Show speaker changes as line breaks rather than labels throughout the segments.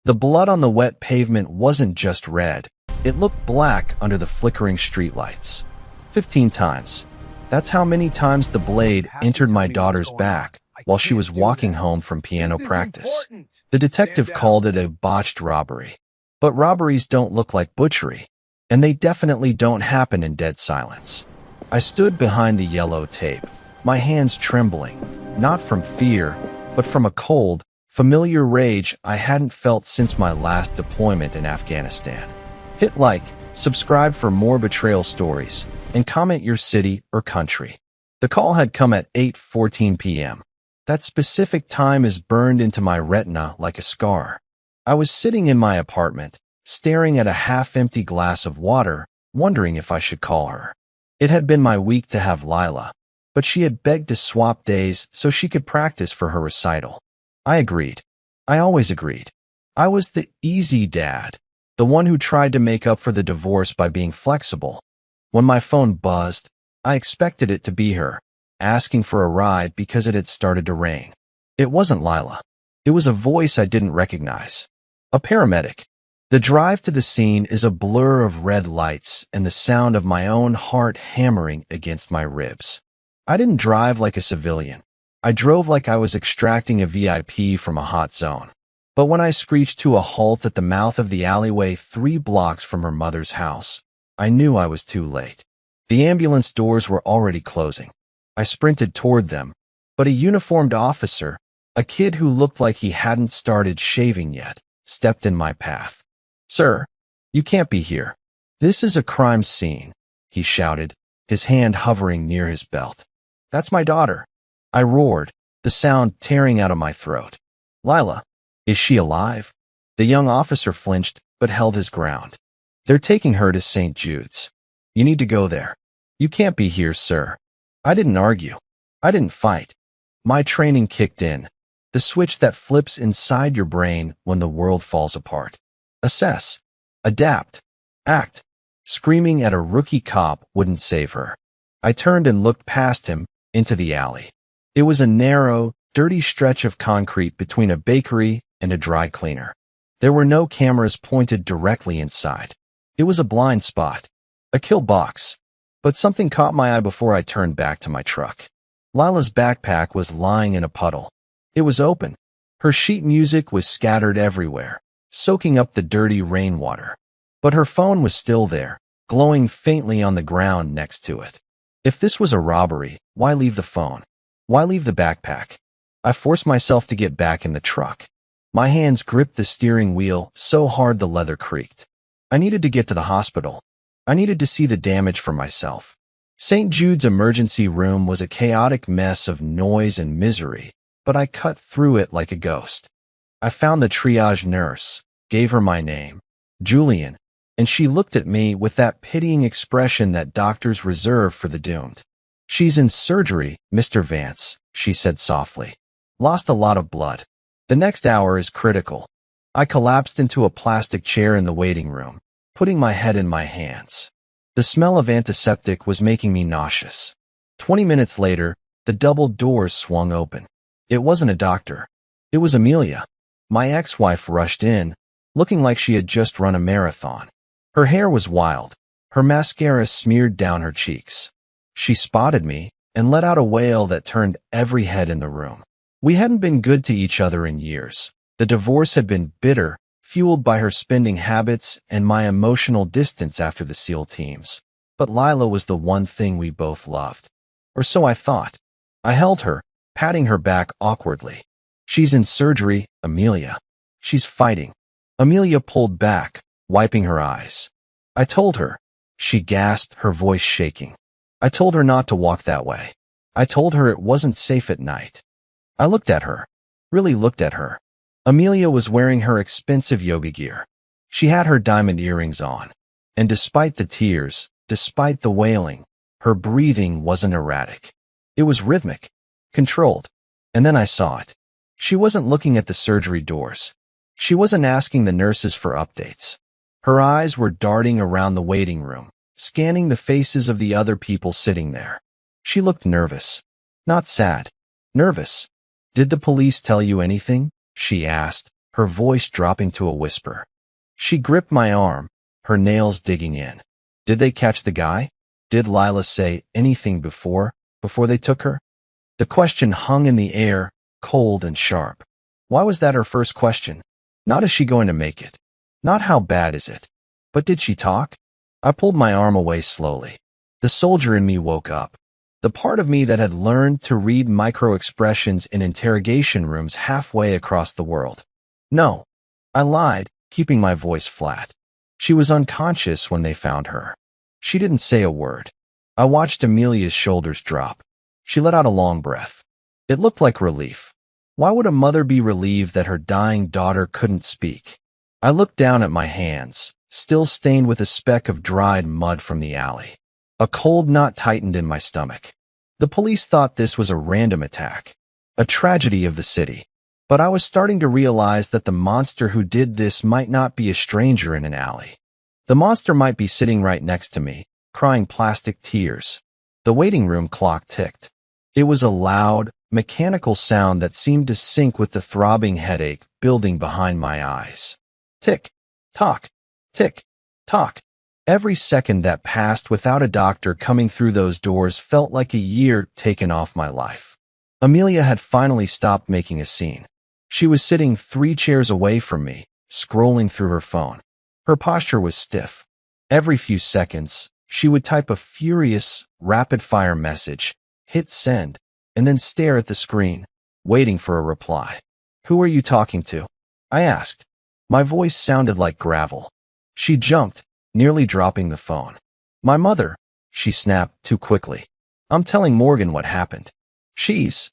The blood on the wet pavement wasn't just red. It looked black under the flickering streetlights. 15 times. That's how many times the blade entered my daughter's back while she was walking home from piano practice. The detective called it a botched robbery. But robberies don't look like butchery, and they definitely don't happen in dead silence. I stood behind the yellow tape, my hands trembling, not from fear, but from a cold, familiar rage I hadn't felt since my last deployment in Afghanistan. Hit like, subscribe for more betrayal stories, and comment your city or country. The call had come at 8:14 p.m. That specific time is burned into my retina like a scar. I was sitting in my apartment, staring at a half-empty glass of water, wondering if I should call her. It had been my week to have Lila, but she had begged to swap days so she could practice for her recital. I agreed. I always agreed. I was the easy dad, the one who tried to make up for the divorce by being flexible. When my phone buzzed, I expected it to be her, asking for a ride because it had started to rain. It wasn't Lila. It was a voice I didn't recognize. A paramedic. The drive to the scene is a blur of red lights and the sound of my own heart hammering against my ribs. I didn't drive like a civilian. I drove like I was extracting a VIP from a hot zone. But when I screeched to a halt at the mouth of the alleyway 3 blocks from her mother's house, I knew I was too late. The ambulance doors were already closing. I sprinted toward them, but a uniformed officer, a kid who looked like he hadn't started shaving yet, stepped in my path. "Sir, you can't be here. This is a crime scene," he shouted, his hand hovering near his belt. "That's my daughter." I roared, the sound tearing out of my throat. "Lila, is she alive?" The young officer flinched, but held his ground. "They're taking her to St. Jude's. You need to go there." "You can't be here, sir." I didn't argue. I didn't fight. My training kicked in, the switch that flips inside your brain when the world falls apart. Assess, adapt, act. Screaming at a rookie cop wouldn't save her. I turned and looked past him, into the alley. It was a narrow, dirty stretch of concrete between a bakery and a dry cleaner. There were no cameras pointed directly inside. It was a blind spot, a kill box. But something caught my eye before I turned back to my truck. Lila's backpack was lying in a puddle. It was open. Her sheet music was scattered everywhere, soaking up the dirty rainwater. But her phone was still there, glowing faintly on the ground next to it. If this was a robbery, why leave the phone? Why leave the backpack? I forced myself to get back in the truck. My hands gripped the steering wheel so hard the leather creaked. I needed to get to the hospital. I needed to see the damage for myself. St. Jude's emergency room was a chaotic mess of noise and misery, but I cut through it like a ghost. I found the triage nurse, gave her my name, Julian, and she looked at me with that pitying expression that doctors reserve for the doomed. "She's in surgery, Mr. Vance," she said softly. "Lost a lot of blood. The next hour is critical." I collapsed into a plastic chair in the waiting room, putting my head in my hands. The smell of antiseptic was making me nauseous. 20 minutes later, the double doors swung open. It wasn't a doctor. It was Amelia. My ex-wife rushed in, looking like she had just run a marathon. Her hair was wild, her mascara smeared down her cheeks. She spotted me and let out a wail that turned every head in the room. We hadn't been good to each other in years. The divorce had been bitter, fueled by her spending habits and my emotional distance after the SEAL teams. But Lila was the one thing we both loved. Or so I thought. I held her, patting her back awkwardly. "She's in surgery, Amelia. She's fighting." Amelia pulled back, wiping her eyes. "I told her." She gasped, her voice shaking. "I told her not to walk that way. I told her it wasn't safe at night." I looked at her. Really looked at her. Amelia was wearing her expensive yoga gear. She had her diamond earrings on. And despite the tears, despite the wailing, her breathing wasn't erratic. It was rhythmic, controlled. And then I saw it. She wasn't looking at the surgery doors. She wasn't asking the nurses for updates. Her eyes were darting around the waiting room, scanning the faces of the other people sitting there. She looked nervous. Not sad. Nervous. "Did the police tell you anything?" she asked, her voice dropping to a whisper. She gripped my arm, her nails digging in. Did they catch the guy? Did Lila say anything before they took her? The question hung in the air, cold and sharp. Why was that her first question? Not is she going to make it? Not how bad is it? But did she talk? I pulled my arm away slowly. The soldier in me woke up. The part of me that had learned to read micro-expressions in interrogation rooms halfway across the world. No, I lied, keeping my voice flat. She was unconscious when they found her. She didn't say a word. I watched Amelia's shoulders drop. She let out a long breath. It looked like relief. Why would a mother be relieved that her dying daughter couldn't speak? I looked down at my hands, still stained with a speck of dried mud from the alley. A cold knot tightened in my stomach. The police thought this was a random attack, a tragedy of the city. But I was starting to realize that the monster who did this might not be a stranger in an alley. The monster might be sitting right next to me, crying plastic tears. The waiting room clock ticked. It was a loud, mechanical sound that seemed to sync with the throbbing headache building behind my eyes. Tick, tock, tick, tock. Every second that passed without a doctor coming through those doors felt like a year taken off my life. Amelia had finally stopped making a scene. She was sitting 3 chairs away from me, scrolling through her phone. Her posture was stiff. Every few seconds, she would type a furious, rapid-fire message, hit send, and then stare at the screen, waiting for a reply. "Who are you talking to?" I asked. My voice sounded like gravel. She jumped, nearly dropping the phone. "My mother," she snapped too quickly. "I'm telling Morgan what happened. She's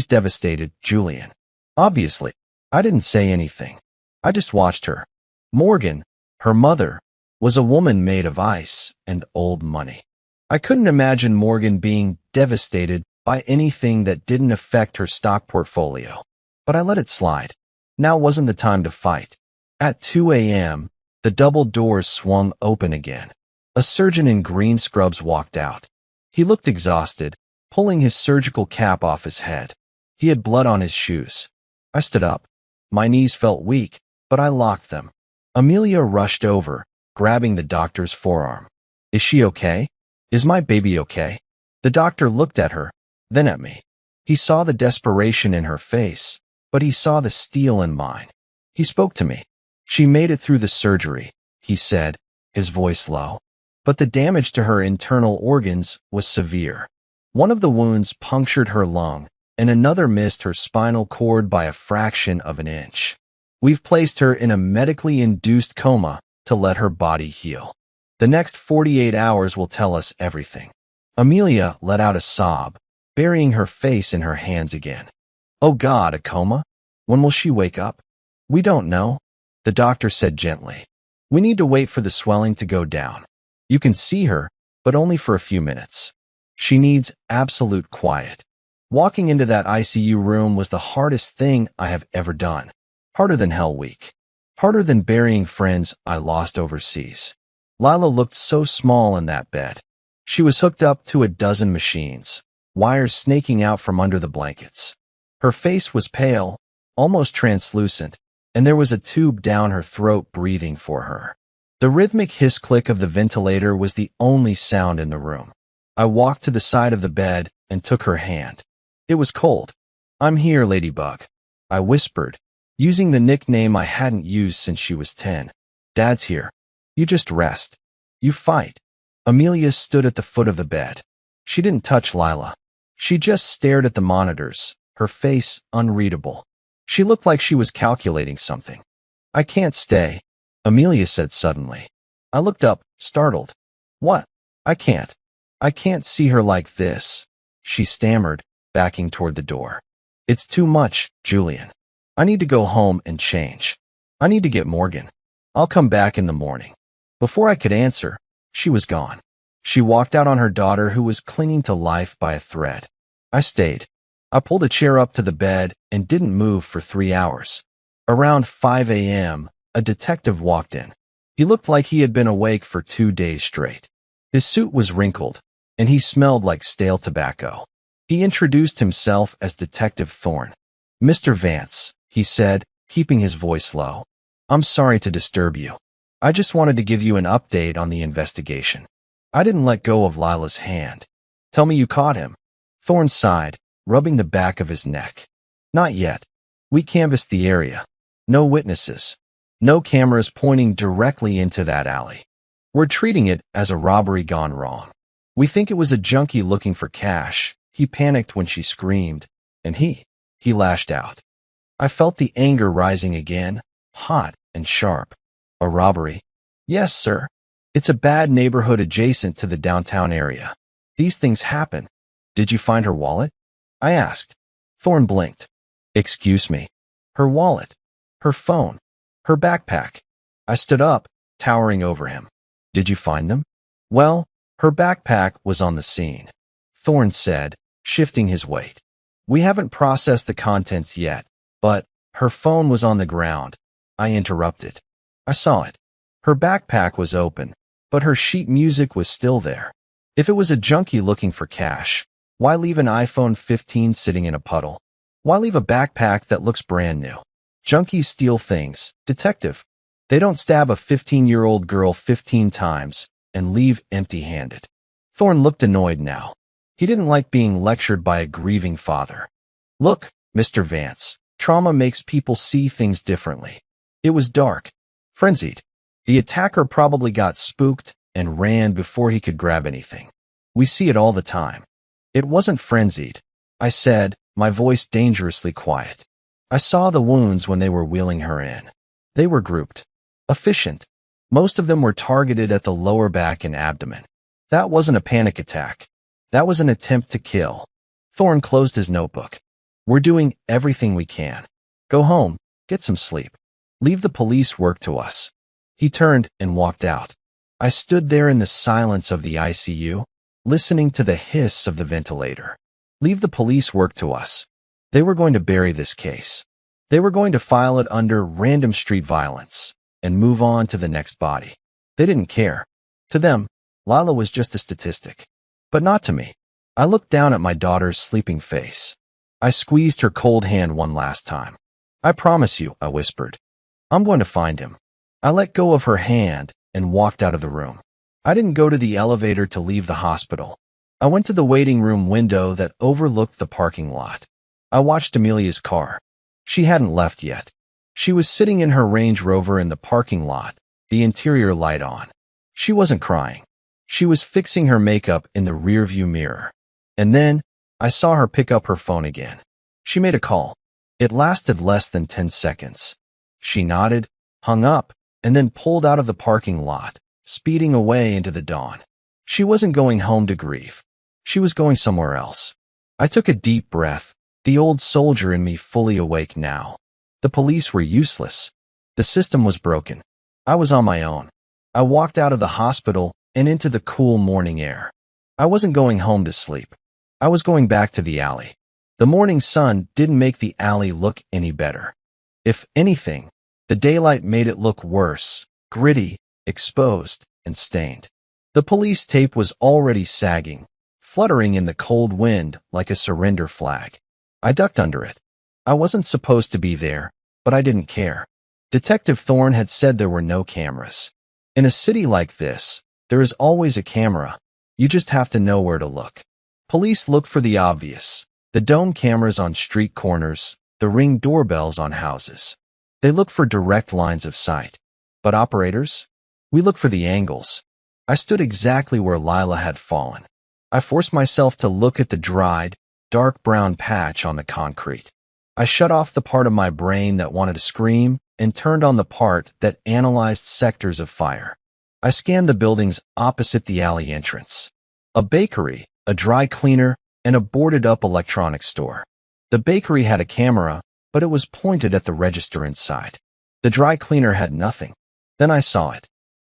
devastated, Julian." Obviously, I didn't say anything. I just watched her. Morgan, her mother, was a woman made of ice and old money. I couldn't imagine Morgan being devastated by anything that didn't affect her stock portfolio. But I let it slide. Now wasn't the time to fight. At 2 a.m., the double doors swung open again. A surgeon in green scrubs walked out. He looked exhausted, pulling his surgical cap off his head. He had blood on his shoes. I stood up. My knees felt weak, but I locked them. Amelia rushed over, grabbing the doctor's forearm. "Is she okay? Is my baby okay?" The doctor looked at her, then at me. He saw the desperation in her face, but he saw the steel in mine. He spoke to me. "She made it through the surgery," he said, his voice low. "But the damage to her internal organs was severe. One of the wounds punctured her lung, and another missed her spinal cord by a fraction of an inch. We've placed her in a medically induced coma to let her body heal. The next 48 hours will tell us everything." Amelia let out a sob, burying her face in her hands again. "Oh God, a coma? When will she wake up?" "We don't know," the doctor said gently. "We need to wait for the swelling to go down. You can see her, but only for a few minutes. She needs absolute quiet." Walking into that ICU room was the hardest thing I have ever done. Harder than Hell Week. Harder than burying friends I lost overseas. Lila looked so small in that bed. She was hooked up to a dozen machines, wires snaking out from under the blankets. Her face was pale, almost translucent, and there was a tube down her throat breathing for her. The rhythmic hiss-click of the ventilator was the only sound in the room. I walked to the side of the bed and took her hand. It was cold. "I'm here, Ladybug," I whispered, using the nickname I hadn't used since she was 10. "Dad's here. You just rest. You fight." Amelia stood at the foot of the bed. She didn't touch Lila. She just stared at the monitors, her face unreadable. She looked like she was calculating something. "I can't stay," Amelia said suddenly. I looked up, startled. "What? I can't see her like this," she stammered, backing toward the door. "It's too much, Julian. I need to go home and change. I need to get Morgan. I'll come back in the morning." Before I could answer, she was gone. She walked out on her daughter who was clinging to life by a thread. I stayed. I pulled a chair up to the bed and didn't move for 3 hours. Around 5 a.m., a detective walked in. He looked like he had been awake for 2 days straight. His suit was wrinkled, and he smelled like stale tobacco. He introduced himself as Detective Thorne. "Mr. Vance," he said, keeping his voice low. I'm sorry to disturb you. I just wanted to give you an update on the investigation. I didn't let go of Lila's hand. Tell me you caught him. Thorne sighed, rubbing the back of his neck. Not yet. We canvassed the area. No witnesses. No cameras pointing directly into that alley. We're treating it as a robbery gone wrong. We think it was a junkie looking for cash. He panicked when she screamed, and he lashed out. I felt the anger rising again, hot and sharp. A robbery? Yes, sir. It's a bad neighborhood adjacent to the downtown area. These things happen. Did you find her wallet? I asked. Thorne blinked. Excuse me. Her wallet. Her phone. Her backpack. I stood up, towering over him. Did you find them? Well, her backpack was on the scene, Thorne said, shifting his weight. We haven't processed the contents yet, but her phone was on the ground. I interrupted. I saw it. Her backpack was open, but her sheet music was still there. If it was a junkie looking for cash, why leave an iPhone 15 sitting in a puddle? Why leave a backpack that looks brand new? Junkies steal things, detective. They don't stab a 15-year-old girl 15 times and leave empty-handed. Thorne looked annoyed now. He didn't like being lectured by a grieving father. Look, Mr. Vance, trauma makes people see things differently. It was dark, frenzied. The attacker probably got spooked and ran before he could grab anything. We see it all the time. It wasn't frenzied, I said, my voice dangerously quiet. I saw the wounds when they were wheeling her in. They were grouped. Efficient. Most of them were targeted at the lower back and abdomen. That wasn't a panic attack. That was an attempt to kill. Thorne closed his notebook. We're doing everything we can. Go home, get some sleep. Leave the police work to us. He turned and walked out. I stood there in the silence of the ICU, listening to the hiss of the ventilator. Leave the police work to us. They were going to bury this case. They were going to file it under random street violence and move on to the next body. They didn't care. To them, Lila was just a statistic. But not to me. I looked down at my daughter's sleeping face. I squeezed her cold hand one last time. I promise you, I whispered. I'm going to find him. I let go of her hand and walked out of the room. I didn't go to the elevator to leave the hospital. I went to the waiting room window that overlooked the parking lot. I watched Amelia's car. She hadn't left yet. She was sitting in her Range Rover in the parking lot, the interior light on. She wasn't crying. She was fixing her makeup in the rearview mirror. And then, I saw her pick up her phone again. She made a call. It lasted less than 10 seconds. She nodded, hung up, and then pulled out of the parking lot, speeding away into the dawn. She wasn't going home to grieve. She was going somewhere else. I took a deep breath, the old soldier in me fully awake now. The police were useless. The system was broken. I was on my own. I walked out of the hospital and into the cool morning air. I wasn't going home to sleep. I was going back to the alley. The morning sun didn't make the alley look any better. If anything, the daylight made it look worse, gritty, exposed, and stained. The police tape was already sagging, fluttering in the cold wind like a surrender flag. I ducked under it. I wasn't supposed to be there, but I didn't care. Detective Thorne had said there were no cameras. In a city like this, there is always a camera. You just have to know where to look. Police look for the obvious, the dome cameras on street corners, the Ring doorbells on houses. They look for direct lines of sight. But operators? We look for the angles. I stood exactly where Lila had fallen. I forced myself to look at the dried, dark brown patch on the concrete. I shut off the part of my brain that wanted to scream and turned on the part that analyzed sectors of fire. I scanned the buildings opposite the alley entrance. A bakery, a dry cleaner, and a boarded-up electronics store. The bakery had a camera, but it was pointed at the register inside. The dry cleaner had nothing. Then I saw it.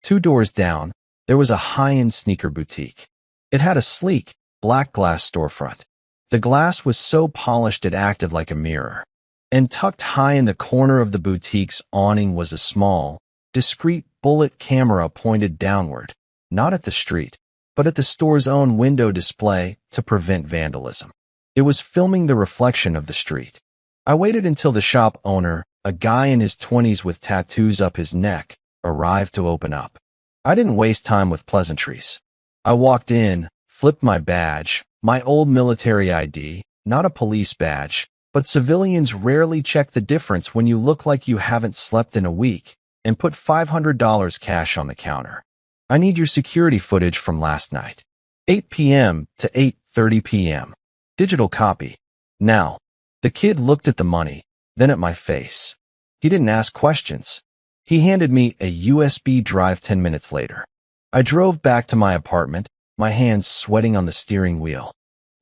2 doors down, there was a high-end sneaker boutique. It had a sleek, black glass storefront. The glass was so polished it acted like a mirror. And tucked high in the corner of the boutique's awning was a small, discreet bullet camera pointed downward, not at the street, but at the store's own window display to prevent vandalism. It was filming the reflection of the street. I waited until the shop owner, a guy in his 20s with tattoos up his neck, arrived to open up. I didn't waste time with pleasantries. I walked in, flipped my badge, my old military ID, not a police badge, but civilians rarely check the difference when you look like you haven't slept in a week, and put $500 cash on the counter. I need your security footage from last night. 8 p.m. to 8:30 p.m. Digital copy. Now. The kid looked at the money, then at my face. He didn't ask questions. He handed me a USB drive 10 minutes later. I drove back to my apartment, my hands sweating on the steering wheel.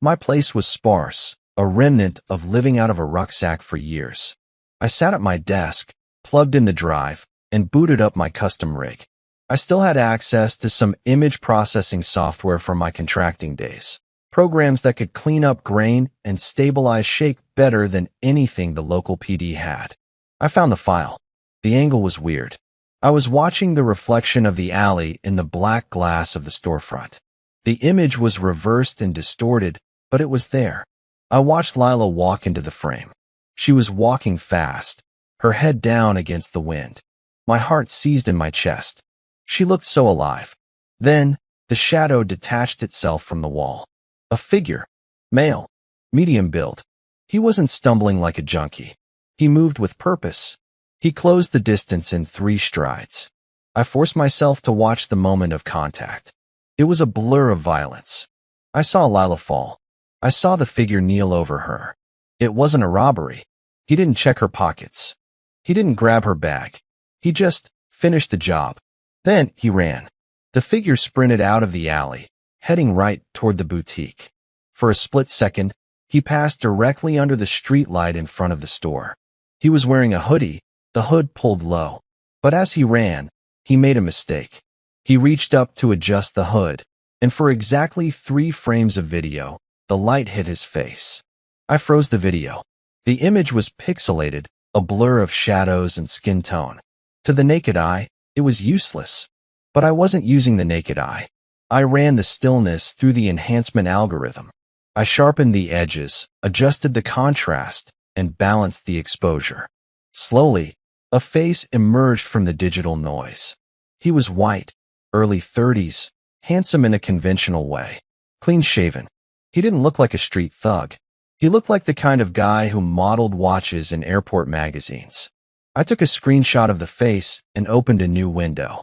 My place was sparse, a remnant of living out of a rucksack for years. I sat at my desk, plugged in the drive, and booted up my custom rig. I still had access to some image processing software from my contracting days, programs that could clean up grain and stabilize shake better than anything the local PD had. I found the file. The angle was weird. I was watching the reflection of the alley in the black glass of the storefront. The image was reversed and distorted, but it was there. I watched Lila walk into the frame. She was walking fast, her head down against the wind. My heart seized in my chest. She looked so alive. Then, the shadow detached itself from the wall. A figure. Male. Medium build. He wasn't stumbling like a junkie. He moved with purpose. He closed the distance in 3 strides. I forced myself to watch the moment of contact. It was a blur of violence. I saw Lila fall. I saw the figure kneel over her. It wasn't a robbery. He didn't check her pockets. He didn't grab her bag. He just finished the job. Then he ran. The figure sprinted out of the alley, heading right toward the boutique. For a split second, he passed directly under the streetlight in front of the store. He was wearing a hoodie, the hood pulled low. But as he ran, he made a mistake. He reached up to adjust the hood, and for exactly 3 frames of video, the light hit his face. I froze the video. The image was pixelated, a blur of shadows and skin tone. To the naked eye, it was useless. But I wasn't using the naked eye. I ran the stillness through the enhancement algorithm. I sharpened the edges, adjusted the contrast, and balanced the exposure. Slowly, a face emerged from the digital noise. He was white, early 30s, handsome in a conventional way, clean-shaven. He didn't look like a street thug. He looked like the kind of guy who modeled watches in airport magazines. I took a screenshot of the face and opened a new window.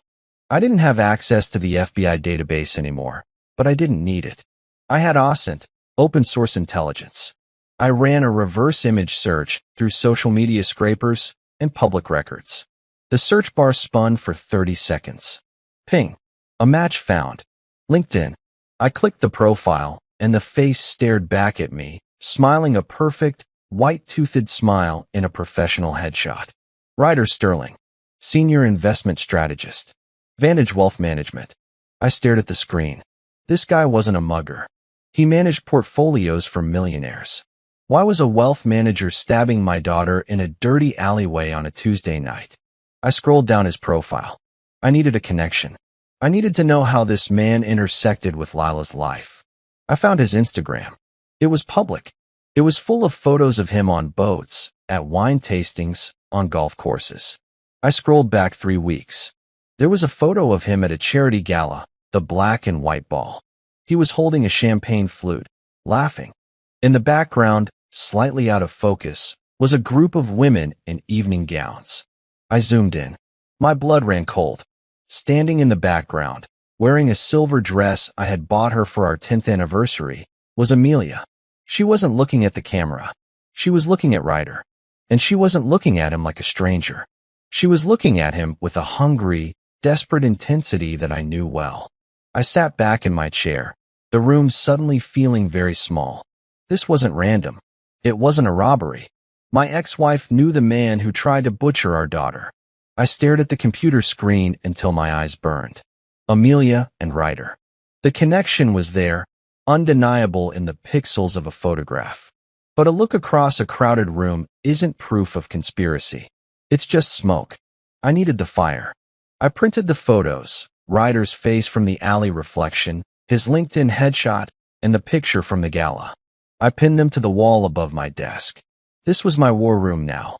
I didn't have access to the FBI database anymore, but I didn't need it. I had OSINT, open source intelligence. I ran a reverse image search through social media scrapers and public records. The search bar spun for 30 seconds. Ping. A match found. LinkedIn. I clicked the profile, and the face stared back at me, smiling a perfect, white-toothed smile in a professional headshot. Ryder Sterling. Senior investment strategist. Vantage Wealth Management. I stared at the screen. This guy wasn't a mugger. He managed portfolios for millionaires. Why was a wealth manager stabbing my daughter in a dirty alleyway on a Tuesday night? I scrolled down his profile. I needed a connection. I needed to know how this man intersected with Lila's life. I found his Instagram. It was public. It was full of photos of him on boats, at wine tastings, on golf courses. I scrolled back 3 weeks. There was a photo of him at a charity gala, the black and white ball. He was holding a champagne flute, laughing. In the background, slightly out of focus, was a group of women in evening gowns. I zoomed in. My blood ran cold. Standing in the background, wearing a silver dress I had bought her for our 10th anniversary, was Amelia. She wasn't looking at the camera. She was looking at Ryder. And she wasn't looking at him like a stranger. She was looking at him with a hungry, desperate intensity that I knew well. I sat back in my chair, the room suddenly feeling very small. This wasn't random. It wasn't a robbery. My ex-wife knew the man who tried to butcher our daughter. I stared at the computer screen until my eyes burned. Amelia and Ryder. The connection was there, undeniable in the pixels of a photograph. But a look across a crowded room isn't proof of conspiracy. It's just smoke. I needed the fire. I printed the photos, Ryder's face from the alley reflection, his LinkedIn headshot, and the picture from the gala. I pinned them to the wall above my desk. This was my war room now.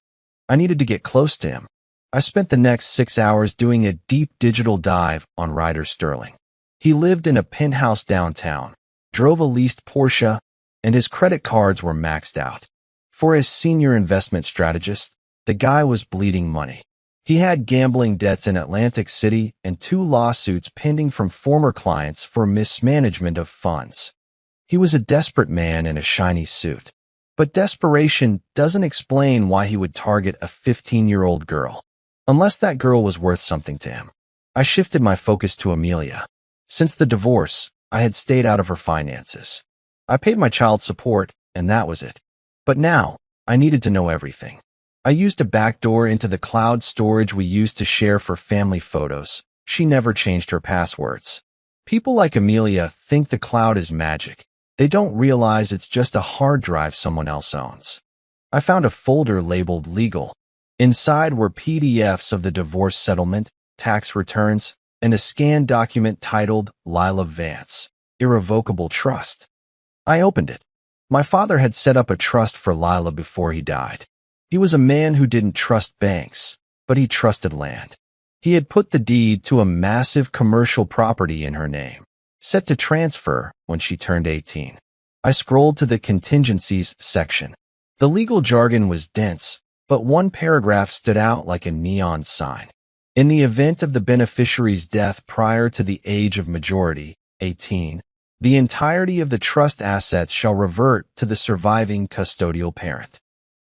I needed to get close to him. I spent the next 6 hours doing a deep digital dive on Ryder Sterling. He lived in a penthouse downtown, drove a leased Porsche, and his credit cards were maxed out. For his senior investment strategist, the guy was bleeding money. He had gambling debts in Atlantic City and 2 lawsuits pending from former clients for mismanagement of funds. He was a desperate man in a shiny suit. But desperation doesn't explain why he would target a 15-year-old girl, unless that girl was worth something to him. I shifted my focus to Amelia. Since the divorce, I had stayed out of her finances. I paid my child support, and that was it. But now, I needed to know everything. I used a backdoor into the cloud storage we used to share for family photos. She never changed her passwords. People like Amelia think the cloud is magic. They don't realize it's just a hard drive someone else owns. I found a folder labeled Legal. Inside were PDFs of the divorce settlement, tax returns, and a scanned document titled Lila Vance, Irrevocable Trust. I opened it. My father had set up a trust for Lila before he died. He was a man who didn't trust banks, but he trusted land. He had put the deed to a massive commercial property in her name, set to transfer when she turned 18. I scrolled to the contingencies section. The legal jargon was dense, but one paragraph stood out like a neon sign. In the event of the beneficiary's death prior to the age of majority, 18, the entirety of the trust assets shall revert to the surviving custodial parent.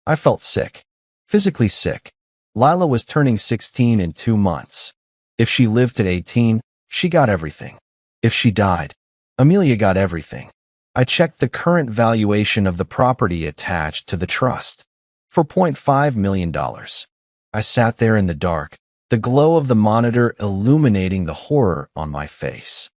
I felt sick, physically sick. Lila was turning 16 in 2 months. If she lived at 18, she got everything. If she died, Amelia got everything. I checked the current valuation of the property attached to the trust. $4.5 million. I sat there in the dark, the glow of the monitor illuminating the horror on my face.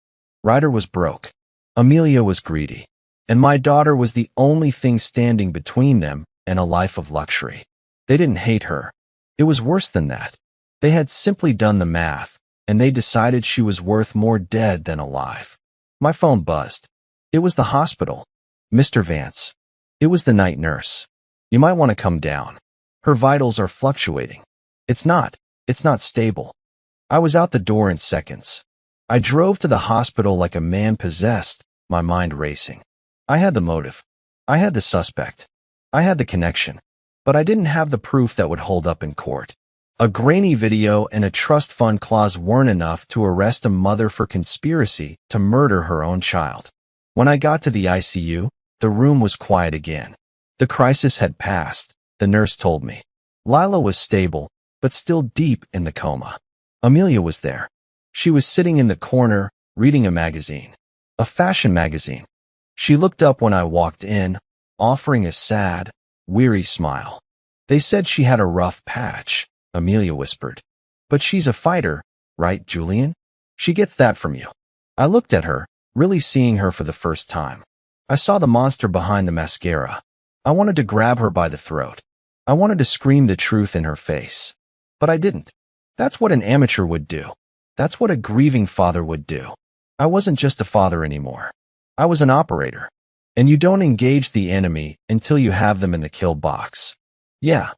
Ryder was broke. Amelia was greedy. And my daughter was the only thing standing between them and a life of luxury. They didn't hate her. It was worse than that. They had simply done the math, and they decided she was worth more dead than alive. My phone buzzed. It was the hospital. Mr. Vance. It was the night nurse. You might want to come down. Her vitals are fluctuating. It's not stable. I was out the door in seconds. I drove to the hospital like a man possessed, my mind racing. I had the motive. I had the suspect. I had the connection. But I didn't have the proof that would hold up in court. A grainy video and a trust fund clause weren't enough to arrest a mother for conspiracy to murder her own child. When I got to the ICU, the room was quiet again. The crisis had passed, the nurse told me. Lila was stable, but still deep in the coma. Amelia was there. She was sitting in the corner, reading a magazine. A fashion magazine. She looked up when I walked in, offering a sad, weary smile. They said she had a rough patch, Amelia whispered. But she's a fighter, right, Julian? She gets that from you. I looked at her, really seeing her for the first time. I saw the monster behind the mascara. I wanted to grab her by the throat. I wanted to scream the truth in her face. But I didn't. That's what an amateur would do. That's what a grieving father would do. I wasn't just a father anymore. I was an operator. And you don't engage the enemy until you have them in the kill box. Yeah,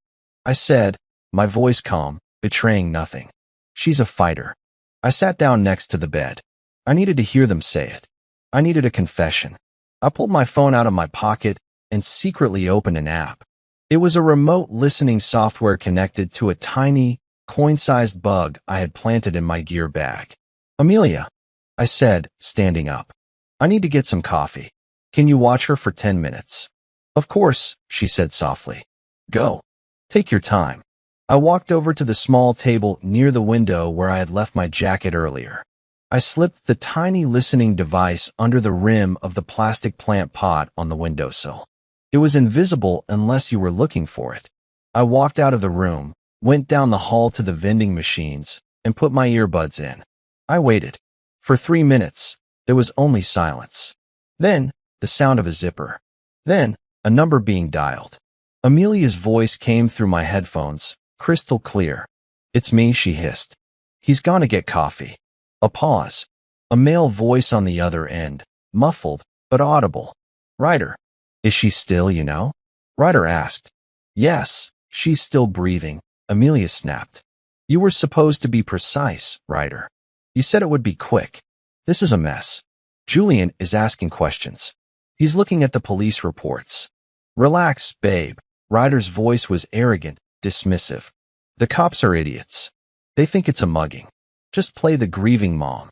I said, my voice calm, betraying nothing. She's a fighter. I sat down next to the bed. I needed to hear them say it. I needed a confession. I pulled my phone out of my pocket and secretly opened an app. It was a remote listening software connected to a tiny, coin-sized bug I had planted in my gear bag. Amelia, I said, standing up. I need to get some coffee. Can you watch her for 10 minutes? Of course, she said softly. Go. Take your time. I walked over to the small table near the window where I had left my jacket earlier. I slipped the tiny listening device under the rim of the plastic plant pot on the windowsill. It was invisible unless you were looking for it. I walked out of the room, went down the hall to the vending machines, and put my earbuds in. I waited. For 3 minutes, there was only silence. Then, the sound of a zipper. Then, a number being dialed. Amelia's voice came through my headphones, crystal clear. It's me, she hissed. He's gone to get coffee. A pause. A male voice on the other end, muffled, but audible. Ryder. Is she still, you know? Ryder asked. Yes, She's still breathing, Amelia snapped. You were supposed to be precise, Ryder. You said it would be quick. This is a mess. Julian is asking questions. He's looking at the police reports. Relax, babe. Ryder's voice was arrogant, dismissive. The cops are idiots. They think it's a mugging. Just play the grieving mom.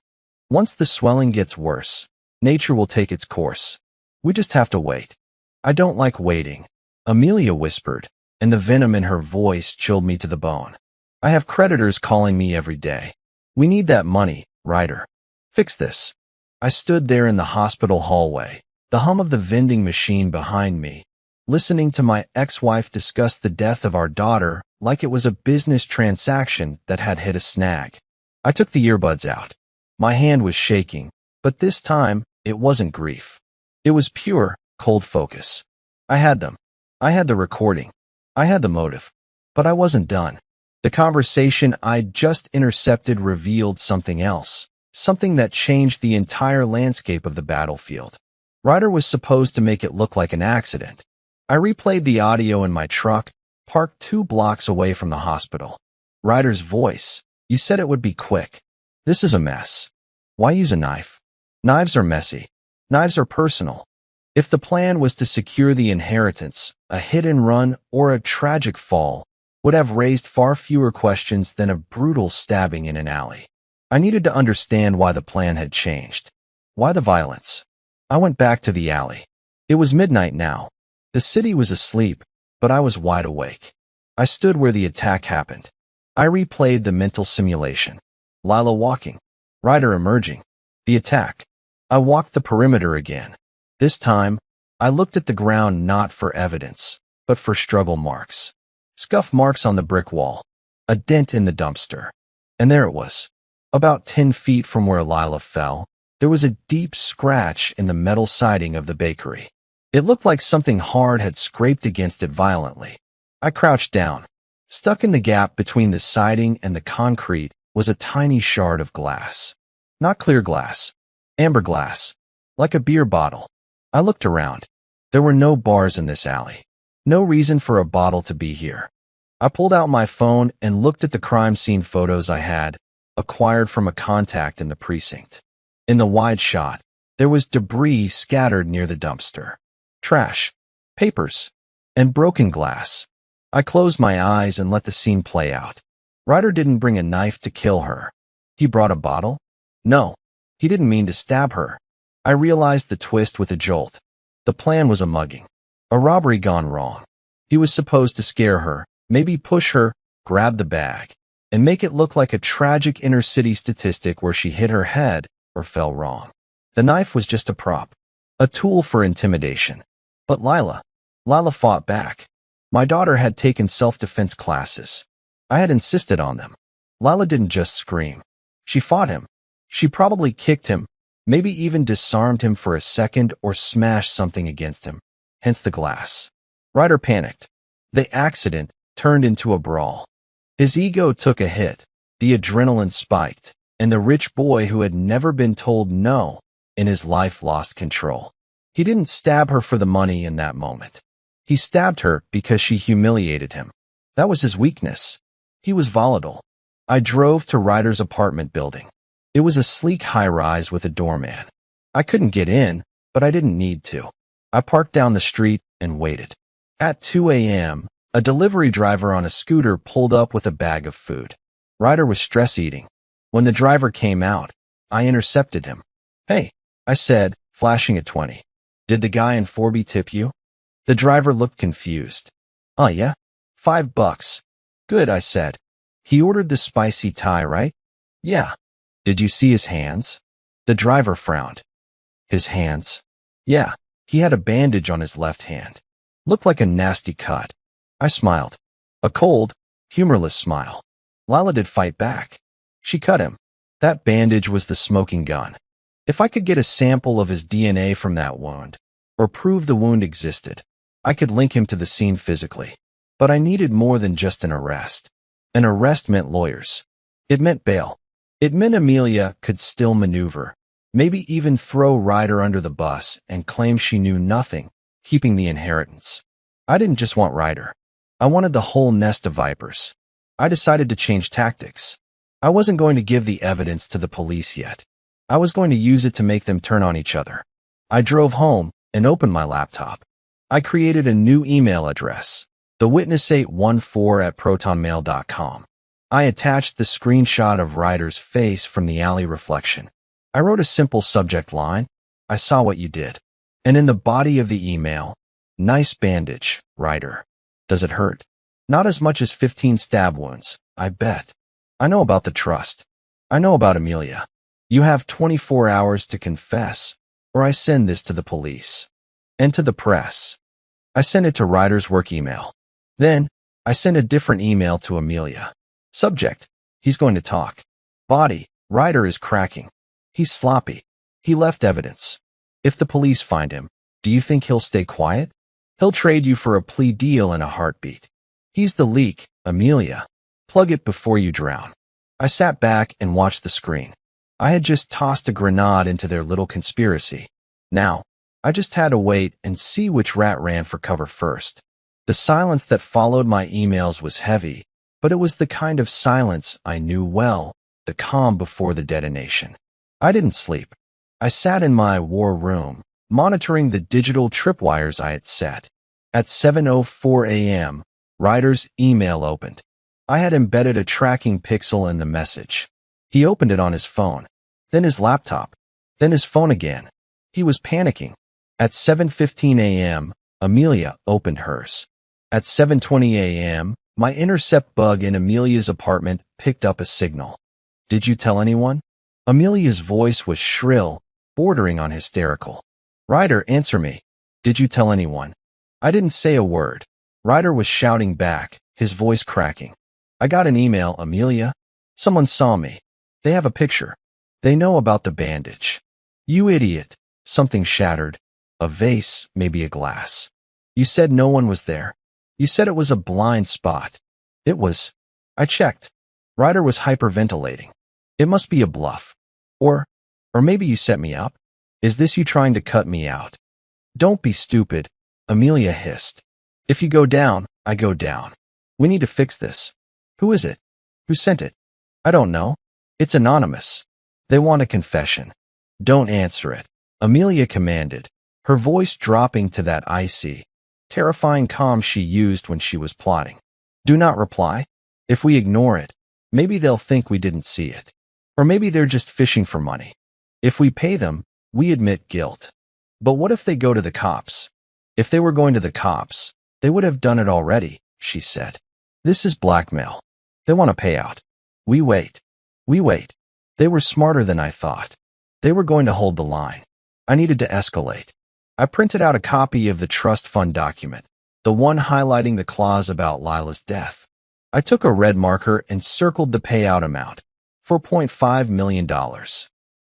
Once the swelling gets worse, nature will take its course. We just have to wait. I don't like waiting, Amelia whispered, and the venom in her voice chilled me to the bone. I have creditors calling me every day. We need that money, Ryder. Fix this. I stood there in the hospital hallway, the hum of the vending machine behind me, listening to my ex-wife discuss the death of our daughter like it was a business transaction that had hit a snag. I took the earbuds out. My hand was shaking, but this time it wasn't grief. It was pure, cold focus. I had them. I had the recording. I had the motive. But I wasn't done. The conversation I'd just intercepted revealed something else, something that changed the entire landscape of the battlefield. Ryder was supposed to make it look like an accident. I replayed the audio in my truck, parked 2 blocks away from the hospital. Ryder's voice. You said it would be quick. This is a mess. Why use a knife? Knives are messy. Knives are personal. If the plan was to secure the inheritance, a hit and run, or a tragic fall would have raised far fewer questions than a brutal stabbing in an alley. I needed to understand why the plan had changed. Why the violence? I went back to the alley. It was midnight now. The city was asleep, but I was wide awake. I stood where the attack happened. I replayed the mental simulation. Lila walking. Ryder emerging. The attack. I walked the perimeter again. This time, I looked at the ground not for evidence, but for struggle marks. Scuff marks on the brick wall. A dent in the dumpster. And there it was. About 10 feet from where Lila fell, there was a deep scratch in the metal siding of the bakery. It looked like something hard had scraped against it violently. I crouched down. Stuck in the gap between the siding and the concrete was a tiny shard of glass. Not clear glass. Amber glass. Like a beer bottle. I looked around. There were no bars in this alley. No reason for a bottle to be here. I pulled out my phone and looked at the crime scene photos I had acquired from a contact in the precinct. In the wide shot, there was debris scattered near the dumpster. Trash, papers, and broken glass. I closed my eyes and let the scene play out. Ryder didn't bring a knife to kill her. He brought a bottle? No, he didn't mean to stab her. I realized the twist with a jolt. The plan was a mugging. A robbery gone wrong. He was supposed to scare her, maybe push her, grab the bag, and make it look like a tragic inner-city statistic where she hit her head or fell wrong. The knife was just a prop, a tool for intimidation. But Lila fought back. My daughter had taken self-defense classes. I had insisted on them. Lila didn't just scream. She fought him. She probably kicked him, maybe even disarmed him for a second or smashed something against him, hence the glass. Ryder panicked. The accident turned into a brawl. His ego took a hit, the adrenaline spiked, and the rich boy who had never been told no in his life lost control. He didn't stab her for the money in that moment. He stabbed her because she humiliated him. That was his weakness. He was volatile. I drove to Ryder's apartment building. It was a sleek high-rise with a doorman. I couldn't get in, but I didn't need to. I parked down the street and waited. At 2 a.m., a delivery driver on a scooter pulled up with a bag of food. Ryder was stress-eating. When the driver came out, I intercepted him. Hey, I said, flashing a 20. Did the guy in 4B tip you? The driver looked confused. Oh, yeah? $5. Good, I said. He ordered the spicy Thai, right? Yeah. Did you see his hands? The driver frowned. His hands? Yeah, he had a bandage on his left hand. Looked like a nasty cut. I smiled. A cold, humorless smile. Lila did fight back. She cut him. That bandage was the smoking gun. If I could get a sample of his DNA from that wound, or prove the wound existed, I could link him to the scene physically. But I needed more than just an arrest. An arrest meant lawyers. It meant bail. It meant Amelia could still maneuver, maybe even throw Ryder under the bus and claim she knew nothing, keeping the inheritance. I didn't just want Ryder. I wanted the whole nest of vipers. I decided to change tactics. I wasn't going to give the evidence to the police yet. I was going to use it to make them turn on each other. I drove home and opened my laptop. I created a new email address, thewitness814@protonmail.com. I attached the screenshot of Ryder's face from the alley reflection. I wrote a simple subject line, "I saw what you did." And in the body of the email, "Nice bandage, Ryder. Does it hurt?" Not as much as 15 stab wounds, I bet. I know about the trust. I know about Amelia. You have 24 hours to confess, or I send this to the police. And to the press. I send it to Ryder's work email. Then, I send a different email to Amelia. Subject, he's going to talk. Body, Ryder is cracking. He's sloppy. He left evidence. If the police find him, do you think he'll stay quiet? He'll trade you for a plea deal in a heartbeat. He's the leak, Amelia. Plug it before you drown. I sat back and watched the screen. I had just tossed a grenade into their little conspiracy. Now, I just had to wait and see which rat ran for cover first. The silence that followed my emails was heavy, but it was the kind of silence I knew well, the calm before the detonation. I didn't sleep. I sat in my war room, monitoring the digital tripwires I had set. At 7:04 a.m., Ryder's email opened. I had embedded a tracking pixel in the message. He opened it on his phone, then his laptop, then his phone again. He was panicking. At 7:15 a.m., Amelia opened hers. At 7:20 a.m., my intercept bug in Amelia's apartment picked up a signal. "Did you tell anyone?" Amelia's voice was shrill, bordering on hysterical. "Ryder, answer me. Did you tell anyone?" I didn't say a word. Ryder was shouting back, his voice cracking. "I got an email, Amelia. Someone saw me. They have a picture. They know about the bandage. You idiot. Something shattered. A vase, maybe a glass. You said no one was there. You said it was a blind spot. It was. I checked." Ryder was hyperventilating. "It must be a bluff. Or maybe you set me up. Is this you trying to cut me out?" "Don't be stupid," Amelia hissed. "If you go down, I go down. We need to fix this. Who is it? Who sent it?" "I don't know. It's anonymous. They want a confession." "Don't answer it," Amelia commanded, her voice dropping to that icy, terrifying calm she used when she was plotting. "Do not reply. If we ignore it, maybe they'll think we didn't see it. Or maybe they're just fishing for money. If we pay them, we admit guilt. But what if they go to the cops? If they were going to the cops, they would have done it already," she said. "This is blackmail. They want a payout. We wait. We wait." They were smarter than I thought. They were going to hold the line. I needed to escalate. I printed out a copy of the trust fund document, the one highlighting the clause about Lila's death. I took a red marker and circled the payout amount, $4.5 million.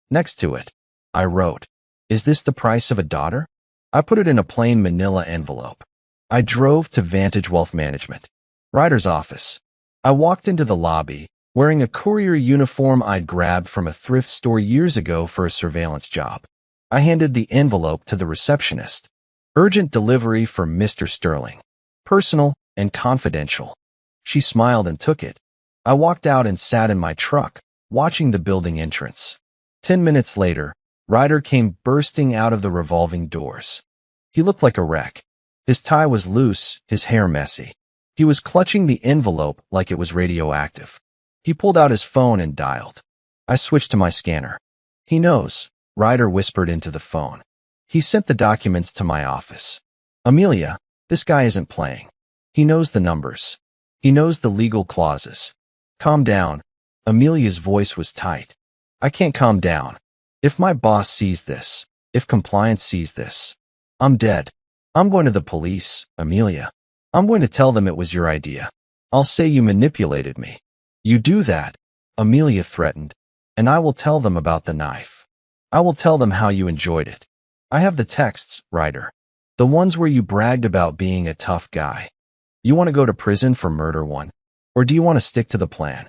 Next to it, I wrote, "Is this the price of a daughter?" I put it in a plain manila envelope. I drove to Vantage Wealth Management, Ryder's office. I walked into the lobby, wearing a courier uniform I'd grabbed from a thrift store years ago for a surveillance job. I handed the envelope to the receptionist. "Urgent delivery for Mr. Sterling. Personal and confidential." She smiled and took it. I walked out and sat in my truck, watching the building entrance. 10 minutes later, Ryder came bursting out of the revolving doors. He looked like a wreck. His tie was loose, his hair messy. He was clutching the envelope like it was radioactive. He pulled out his phone and dialed. I switched to my scanner. "He knows," Ryder whispered into the phone. "He sent the documents to my office. Amelia, this guy isn't playing. He knows the numbers. He knows the legal clauses. Calm down." Amelia's voice was tight. "I can't calm down. If my boss sees this, if compliance sees this, I'm dead. I'm going to the police, Amelia. I'm going to tell them it was your idea. I'll say you manipulated me. You do that," Amelia threatened, "and I will tell them about the knife. I will tell them how you enjoyed it. I have the texts, Ryder. The ones where you bragged about being a tough guy. You want to go to prison for murder one? Or do you want to stick to the plan?"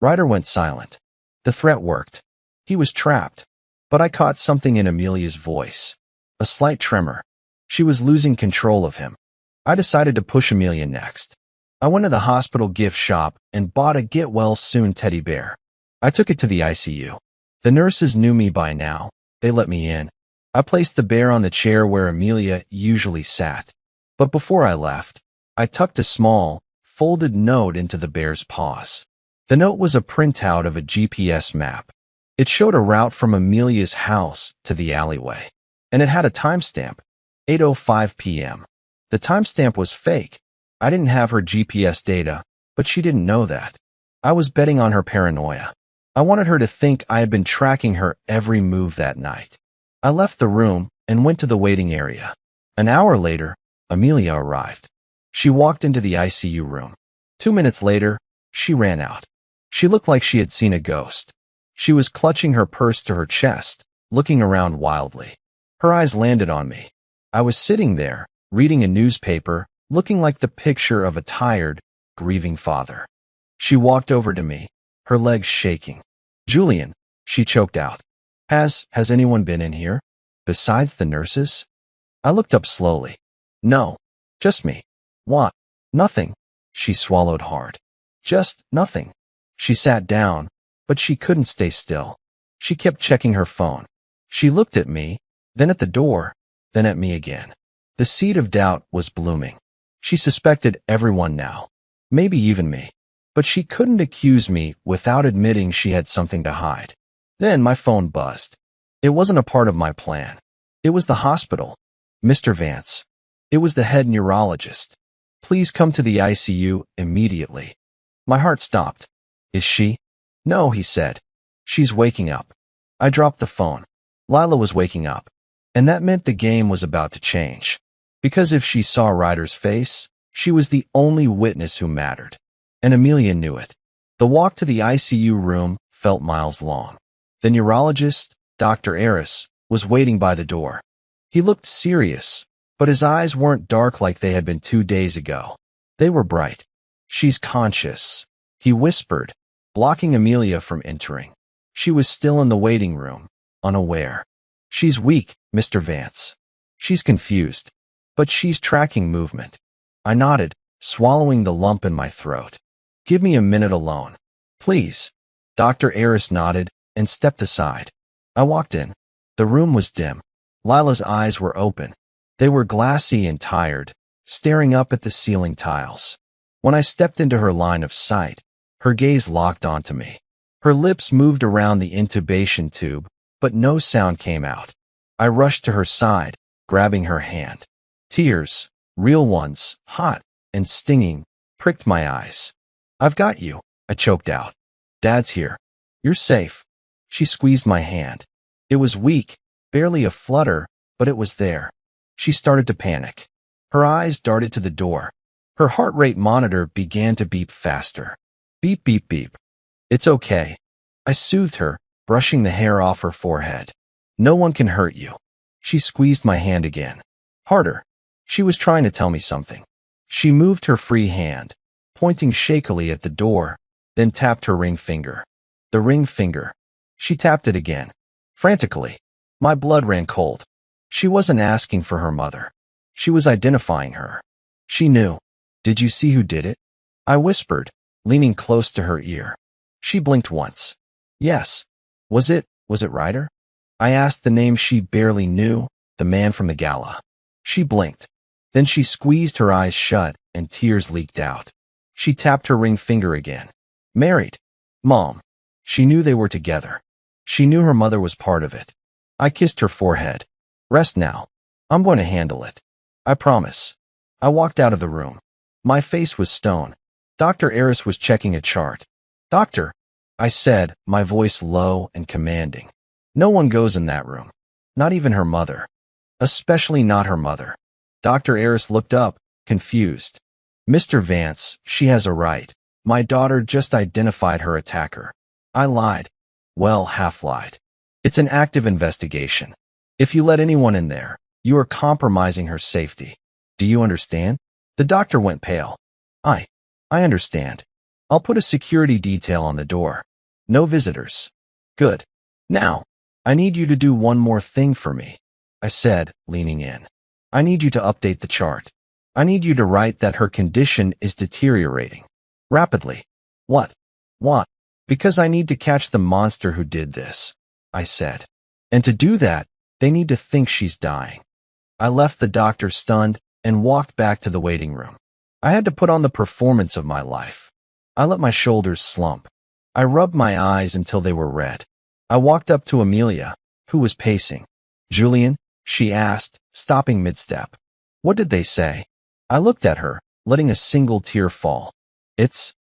Ryder went silent. The threat worked. He was trapped. But I caught something in Amelia's voice. A slight tremor. She was losing control of him. I decided to push Amelia next. I went to the hospital gift shop and bought a get-well-soon teddy bear. I took it to the ICU. The nurses knew me by now. They let me in. I placed the bear on the chair where Amelia usually sat. But before I left, I tucked a small, folded note into the bear's paws. The note was a printout of a GPS map. It showed a route from Amelia's house to the alleyway. And it had a timestamp, 8:05 p.m. The timestamp was fake. I didn't have her GPS data, but she didn't know that. I was betting on her paranoia. I wanted her to think I had been tracking her every move that night. I left the room and went to the waiting area. An hour later, Amelia arrived. She walked into the ICU room. 2 minutes later, she ran out. She looked like she had seen a ghost. She was clutching her purse to her chest, looking around wildly. Her eyes landed on me. I was sitting there, reading a newspaper, looking like the picture of a tired, grieving father. She walked over to me, her legs shaking. "Julian," she choked out. Has anyone been in here? Besides the nurses?" I looked up slowly. "No, just me." "What?" "Nothing." She swallowed hard. "Just nothing." She sat down, but she couldn't stay still. She kept checking her phone. She looked at me, then at the door, then at me again. The seed of doubt was blooming. She suspected everyone now, maybe even me. But she couldn't accuse me without admitting she had something to hide. Then my phone buzzed. It wasn't a part of my plan. It was the hospital. "Mr. Vance." It was the head neurologist. "Please come to the ICU immediately." My heart stopped. "Is she?" "No," he said. "She's waking up." I dropped the phone. Lila was waking up. And that meant the game was about to change. Because if she saw Ryder's face, she was the only witness who mattered. And Amelia knew it. The walk to the ICU room felt miles long. The neurologist, Dr. Aris, was waiting by the door. He looked serious, but his eyes weren't dark like they had been 2 days ago. They were bright. "She's conscious," he whispered, blocking Amelia from entering. She was still in the waiting room, unaware. "She's weak, Mr. Vance. She's confused, but she's tracking movement." I nodded, swallowing the lump in my throat. "Give me a minute alone, please." Dr. Aris nodded and stepped aside. I walked in. The room was dim. Lila's eyes were open. They were glassy and tired, staring up at the ceiling tiles. When I stepped into her line of sight, her gaze locked onto me. Her lips moved around the intubation tube, but no sound came out. I rushed to her side, grabbing her hand. Tears, real ones, hot and stinging, pricked my eyes. "I've got you," I choked out. "Dad's here. You're safe." She squeezed my hand. It was weak, barely a flutter, but it was there. She started to panic. Her eyes darted to the door. Her heart rate monitor began to beep faster. Beep, beep, beep. "It's okay." I soothed her, brushing the hair off her forehead. "No one can hurt you." She squeezed my hand again. Harder. She was trying to tell me something. She moved her free hand, pointing shakily at the door, then tapped her ring finger. The ring finger. She tapped it again, frantically. My blood ran cold. She wasn't asking for her mother. She was identifying her. She knew. "Did you see who did it?" I whispered, leaning close to her ear. She blinked once. "Yes." Was it Ryder?" I asked the name she barely knew, the man from the gala. She blinked. Then she squeezed her eyes shut and tears leaked out. She tapped her ring finger again. "Married. Mom." She knew they were together. She knew her mother was part of it. I kissed her forehead. "Rest now. I'm going to handle it. I promise." I walked out of the room. My face was stone. Dr. Aris was checking a chart. "Doctor," I said, my voice low and commanding. "No one goes in that room. Not even her mother. Especially not her mother." Dr. Aris looked up, confused. "Mr. Vance, she has a right. My daughter just identified her attacker." I lied. Well, half-lied. "It's an active investigation. If you let anyone in there, you are compromising her safety. Do you understand?" The doctor went pale. I understand. I'll put a security detail on the door. No visitors." "Good. Now, I need you to do one more thing for me," I said, leaning in. "I need you to update the chart." I need you to write that her condition is deteriorating. Rapidly. What? What? Because I need to catch the monster who did this, I said. And to do that, they need to think she's dying. I left the doctor stunned and walked back to the waiting room. I had to put on the performance of my life. I let my shoulders slump. I rubbed my eyes until they were red. I walked up to Amelia, who was pacing. Julian, she asked, stopping mid-step. What did they say? I looked at her, letting a single tear fall. It's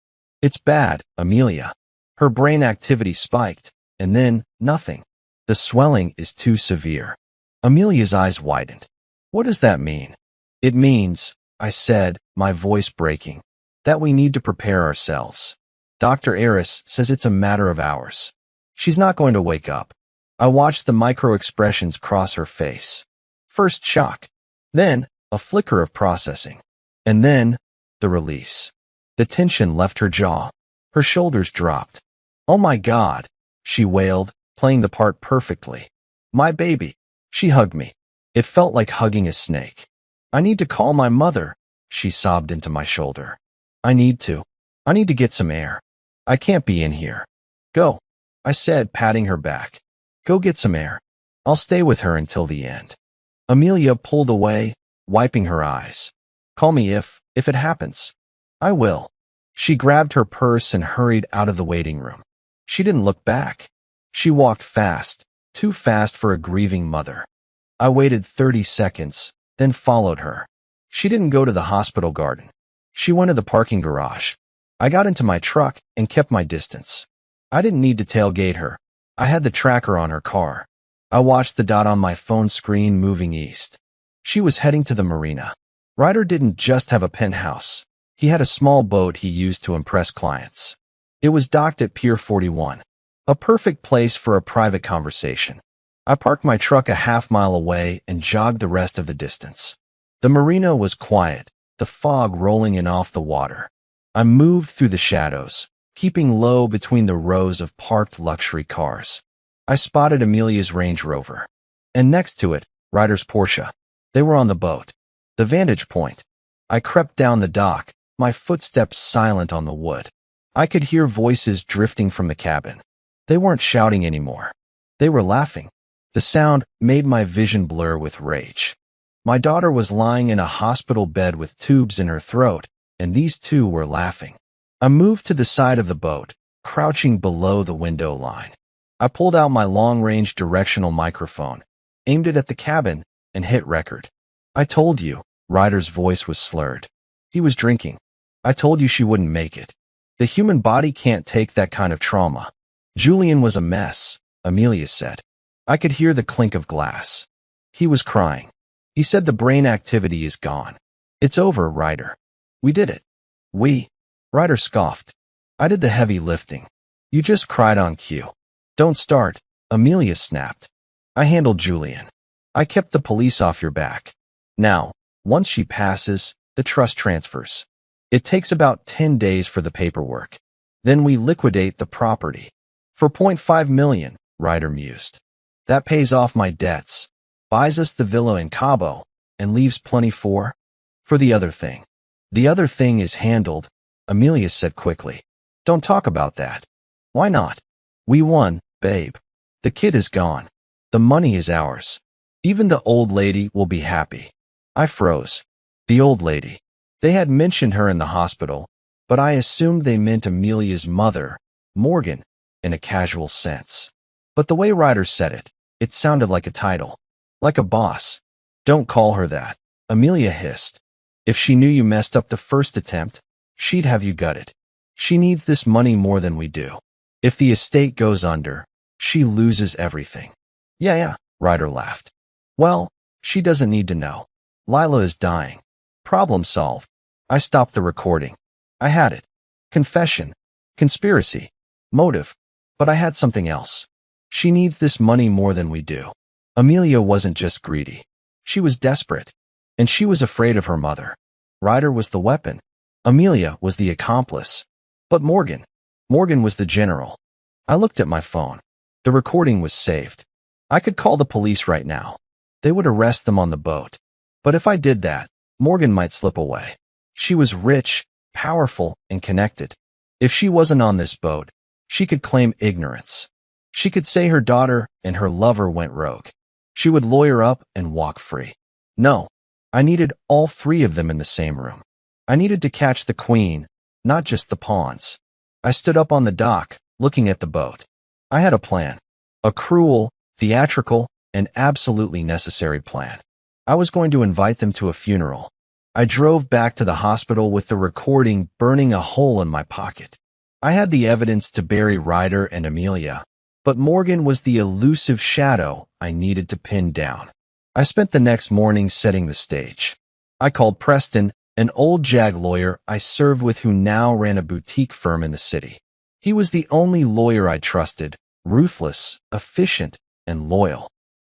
bad, Amelia. Her brain activity spiked, and then, nothing. The swelling is too severe. Amelia's eyes widened. What does that mean? It means, I said, my voice breaking, that we need to prepare ourselves. Dr. Aris says it's a matter of hours. She's not going to wake up. I watched the micro-expressions cross her face. First shock, then a flicker of processing, and then the release. The tension left her jaw. Her shoulders dropped. Oh my God, she wailed, playing the part perfectly. My baby. She hugged me. It felt like hugging a snake. I need to call my mother, she sobbed into my shoulder. I need to get some air. I can't be in here. Go, I said, patting her back. Go get some air. I'll stay with her until the end. Amelia pulled away, wiping her eyes. Call me if it happens. I will. She grabbed her purse and hurried out of the waiting room. She didn't look back. She walked fast, too fast for a grieving mother. I waited 30 seconds, then followed her. She didn't go to the hospital garden. She went to the parking garage. I got into my truck and kept my distance. I didn't need to tailgate her. I had the tracker on her car. I watched the dot on my phone screen moving east. She was heading to the marina. Ryder didn't just have a penthouse. He had a small boat he used to impress clients. It was docked at Pier 41, a perfect place for a private conversation. I parked my truck a half-mile away and jogged the rest of the distance. The marina was quiet, the fog rolling in off the water. I moved through the shadows, keeping low between the rows of parked luxury cars. I spotted Amelia's Range Rover, and next to it, Ryder's Porsche. They were on the boat. The vantage point. I crept down the dock, my footsteps silent on the wood. I could hear voices drifting from the cabin. They weren't shouting anymore. They were laughing. The sound made my vision blur with rage. My daughter was lying in a hospital bed with tubes in her throat, and these two were laughing. I moved to the side of the boat, crouching below the window line. I pulled out my long-range directional microphone, aimed it at the cabin, and hit record. I told you, Ryder's voice was slurred. He was drinking. I told you she wouldn't make it. The human body can't take that kind of trauma. Julian was a mess, Amelia said. I could hear the clink of glass. He was crying. He said the brain activity is gone. It's over, Ryder. We did it. Ryder scoffed. I did the heavy lifting. You just cried on cue. Don't start, Amelia snapped. I handled Julian. I kept the police off your back. Now, once she passes, the trust transfers. It takes about 10 days for the paperwork. Then we liquidate the property. For $0.5 million, Ryder mused. That pays off my debts, buys us the villa in Cabo, and leaves plenty for the other thing. The other thing is handled, Amelia said quickly. Don't talk about that. Why not? We won, babe. The kid is gone. The money is ours. Even the old lady will be happy. I froze. The old lady. They had mentioned her in the hospital, but I assumed they meant Amelia's mother, Morgan, in a casual sense. But the way Ryder said it, it sounded like a title. Like a boss. Don't call her that, Amelia hissed. If she knew you messed up the first attempt, she'd have you gutted. She needs this money more than we do. If the estate goes under, she loses everything. Yeah, Ryder laughed. Well, she doesn't need to know. Lila is dying. Problem solved. I stopped the recording. I had it. Confession. Conspiracy. Motive. But I had something else. She needs this money more than we do. Amelia wasn't just greedy. She was desperate. And she was afraid of her mother. Ryder was the weapon. Amelia was the accomplice. But Morgan was the general. I looked at my phone. The recording was saved. I could call the police right now. They would arrest them on the boat. But if I did that, Morgan might slip away. She was rich, powerful, and connected. If she wasn't on this boat, she could claim ignorance. She could say her daughter and her lover went rogue. She would lawyer up and walk free. No, I needed all three of them in the same room. I needed to catch the queen, not just the pawns. I stood up on the dock, looking at the boat. I had a plan. A cruel, theatrical, and absolutely necessary plan. I was going to invite them to a funeral. I drove back to the hospital with the recording burning a hole in my pocket. I had the evidence to bury Ryder and Amelia, but Morgan was the elusive shadow I needed to pin down. I spent the next morning setting the stage. I called Preston, an old JAG lawyer I served with who now ran a boutique firm in the city. He was the only lawyer I trusted, ruthless, efficient, and loyal.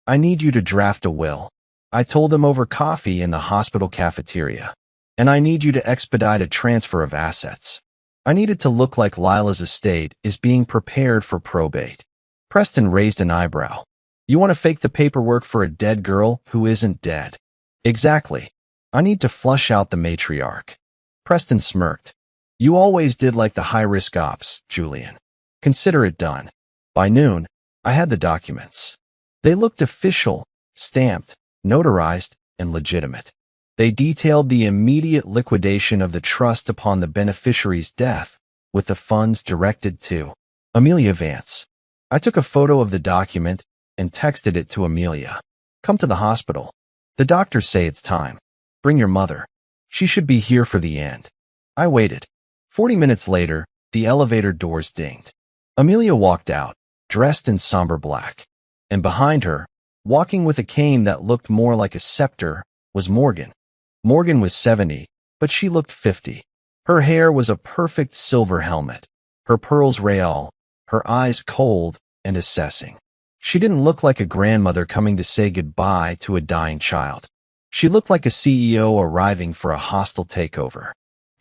I need you to draft a will, I told him over coffee in the hospital cafeteria. And I need you to expedite a transfer of assets. I need it to look like Lila's estate is being prepared for probate. Preston raised an eyebrow. You want to fake the paperwork for a dead girl who isn't dead? Exactly. I need to flush out the matriarch. Preston smirked. You always did like the high-risk ops, Julian. Consider it done. By noon, I had the documents. They looked official, stamped, notarized, and legitimate. They detailed the immediate liquidation of the trust upon the beneficiary's death, with the funds directed to Amelia Vance. I took a photo of the document and texted it to Amelia. Come to the hospital. The doctors say it's time. Bring your mother. She should be here for the end. I waited. 40 minutes later, the elevator doors dinged. Amelia walked out, dressed in somber black. And behind her, walking with a cane that looked more like a scepter, was Morgan. Morgan was 70, but she looked 50. Her hair was a perfect silver helmet, her pearls real, her eyes cold and assessing. She didn't look like a grandmother coming to say goodbye to a dying child. She looked like a CEO arriving for a hostile takeover.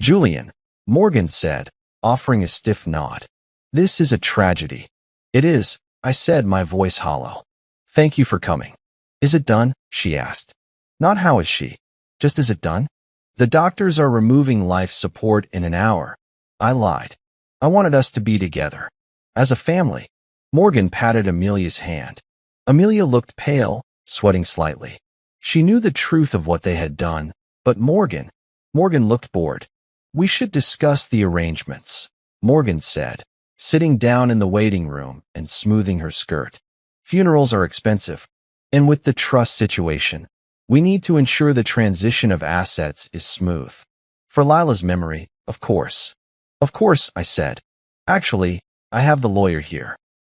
Julian, Morgan said, offering a stiff nod. This is a tragedy. It is, I said, my voice hollow. Thank you for coming. Is it done? She asked. Not how is she. Just is it done? The doctors are removing life support in an hour. I lied. I wanted us to be together. As a family. Morgan patted Amelia's hand. Amelia looked pale, sweating slightly. She knew the truth of what they had done, but Morgan looked bored. We should discuss the arrangements, Morgan said, sitting down in the waiting room and smoothing her skirt. Funerals are expensive, and with the trust situation, we need to ensure the transition of assets is smooth. For Lila's memory, of course. Of course, I said. Actually, I have the lawyer here.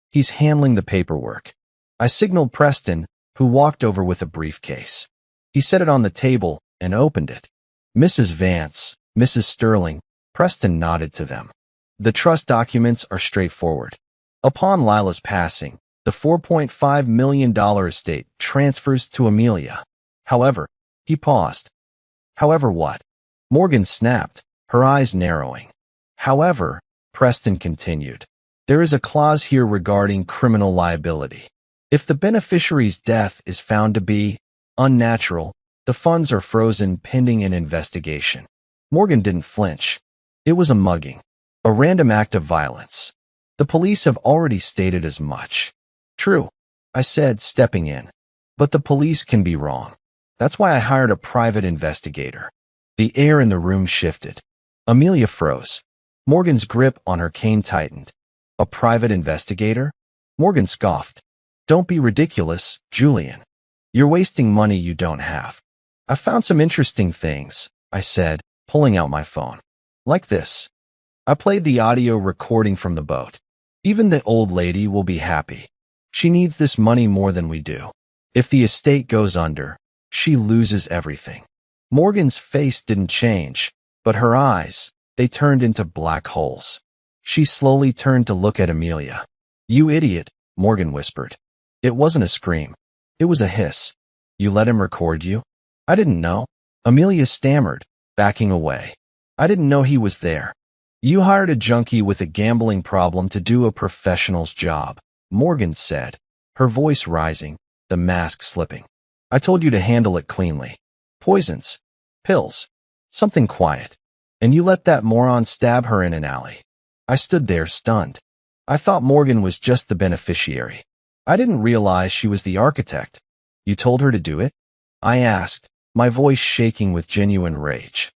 He's handling the paperwork. I signaled Preston, who walked over with a briefcase. He set it on the table and opened it. Mrs. Vance, Mrs. Sterling, Preston nodded to them. The trust documents are straightforward. Upon Lila's passing, the $4.5 million estate transfers to Amelia. However, he paused. However what? Morgan snapped, her eyes narrowing. However, Preston continued, there is a clause here regarding criminal liability. If the beneficiary's death is found to be unnatural, the funds are frozen pending an investigation. Morgan didn't flinch. It was a mugging, a random act of violence. The police have already stated as much. True, I said, stepping in. But the police can be wrong. That's why I hired a private investigator. The air in the room shifted. Amelia froze. Morgan's grip on her cane tightened. A private investigator? Morgan scoffed. Don't be ridiculous, Julian. You're wasting money you don't have. I found some interesting things, I said, pulling out my phone. Like this. I played the audio recording from the boat. Even the old lady will be happy. She needs this money more than we do. If the estate goes under, she loses everything. Morgan's face didn't change, but her eyes, they turned into black holes. She slowly turned to look at Amelia. You idiot, Morgan whispered. It wasn't a scream. It was a hiss. You let him record you? I didn't know. Amelia stammered, backing away. I didn't know he was there. You hired a junkie with a gambling problem to do a professional's job, Morgan said, her voice rising, the mask slipping. I told you to handle it cleanly. Poisons. Pills. Something quiet. And you let that moron stab her in an alley. I stood there stunned. I thought Morgan was just the beneficiary. I didn't realize she was the architect. You told her to do it? I asked, my voice shaking with genuine rage.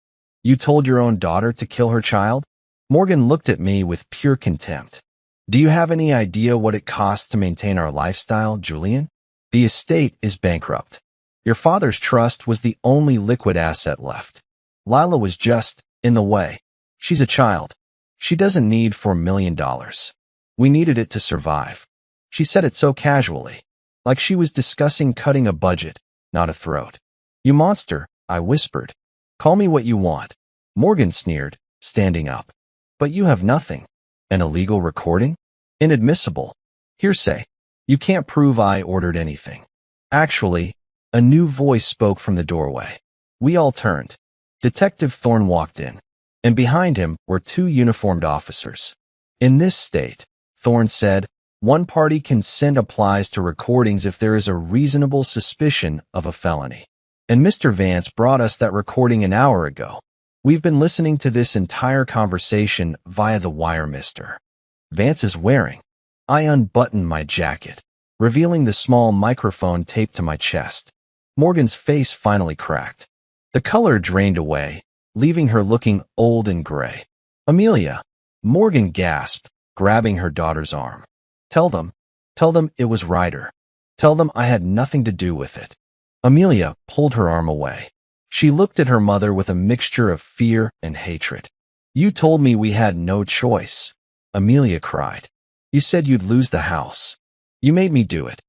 You told your own daughter to kill her child? Morgan looked at me with pure contempt. Do you have any idea what it costs to maintain our lifestyle, Julian? The estate is bankrupt. Your father's trust was the only liquid asset left. Lila was just in the way. She's a child. She doesn't need $4 million. We needed it to survive. She said it so casually, like she was discussing cutting a budget, not a throat. You monster, I whispered. Call me what you want. Morgan sneered, standing up. But you have nothing. An illegal recording? Inadmissible. Hearsay. You can't prove I ordered anything. Actually, a new voice spoke from the doorway. We all turned. Detective Thorne walked in, and behind him were two uniformed officers. In this state, Thorne said, one party consent applies to recordings if there is a reasonable suspicion of a felony. And Mr. Vance brought us that recording an hour ago. We've been listening to this entire conversation via the wire, Mr. Vance is wearing. I unbuttoned my jacket, revealing the small microphone taped to my chest. Morgan's face finally cracked. The color drained away, leaving her looking old and gray. Amelia, Morgan gasped, grabbing her daughter's arm. Tell them it was Ryder. Tell them I had nothing to do with it. Amelia pulled her arm away. She looked at her mother with a mixture of fear and hatred. You told me we had no choice. Amelia cried. You said you'd lose the house. You made me do it.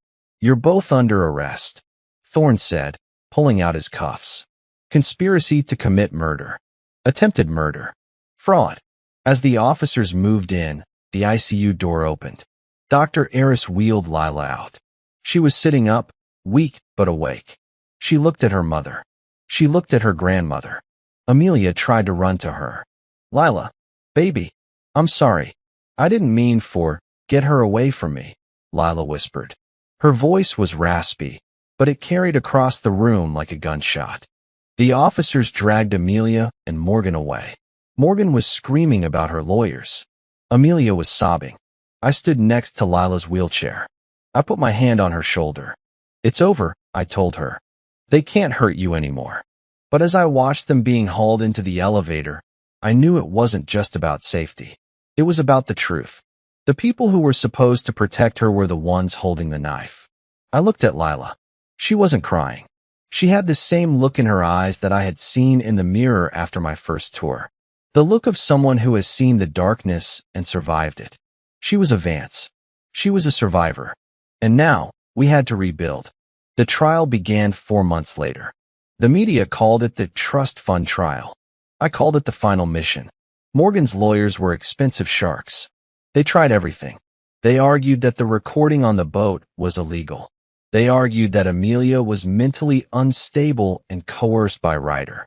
You're both under arrest. Thorne said, pulling out his cuffs. Conspiracy to commit murder. Attempted murder. Fraud. As the officers moved in, the ICU door opened. Dr. Eris wheeled Lila out. She was sitting up, weak but awake. She looked at her mother. She looked at her grandmother. Amelia tried to run to her. Lila, baby, I'm sorry. I didn't mean for, get her away from me, Lila whispered. Her voice was raspy, but it carried across the room like a gunshot. The officers dragged Amelia and Morgan away. Morgan was screaming about her lawyers. Amelia was sobbing. I stood next to Lila's wheelchair. I put my hand on her shoulder. It's over, I told her. They can't hurt you anymore. But as I watched them being hauled into the elevator, I knew it wasn't just about safety. It was about the truth. The people who were supposed to protect her were the ones holding the knife. I looked at Lila. She wasn't crying. She had the same look in her eyes that I had seen in the mirror after my first tour. The look of someone who has seen the darkness and survived it. She was a Vance. She was a survivor. And now, we had to rebuild. The trial began 4 months later. The media called it the trust fund trial. I called it the final mission. Morgan's lawyers were expensive sharks. They tried everything. They argued that the recording on the boat was illegal. They argued that Amelia was mentally unstable and coerced by Ryder.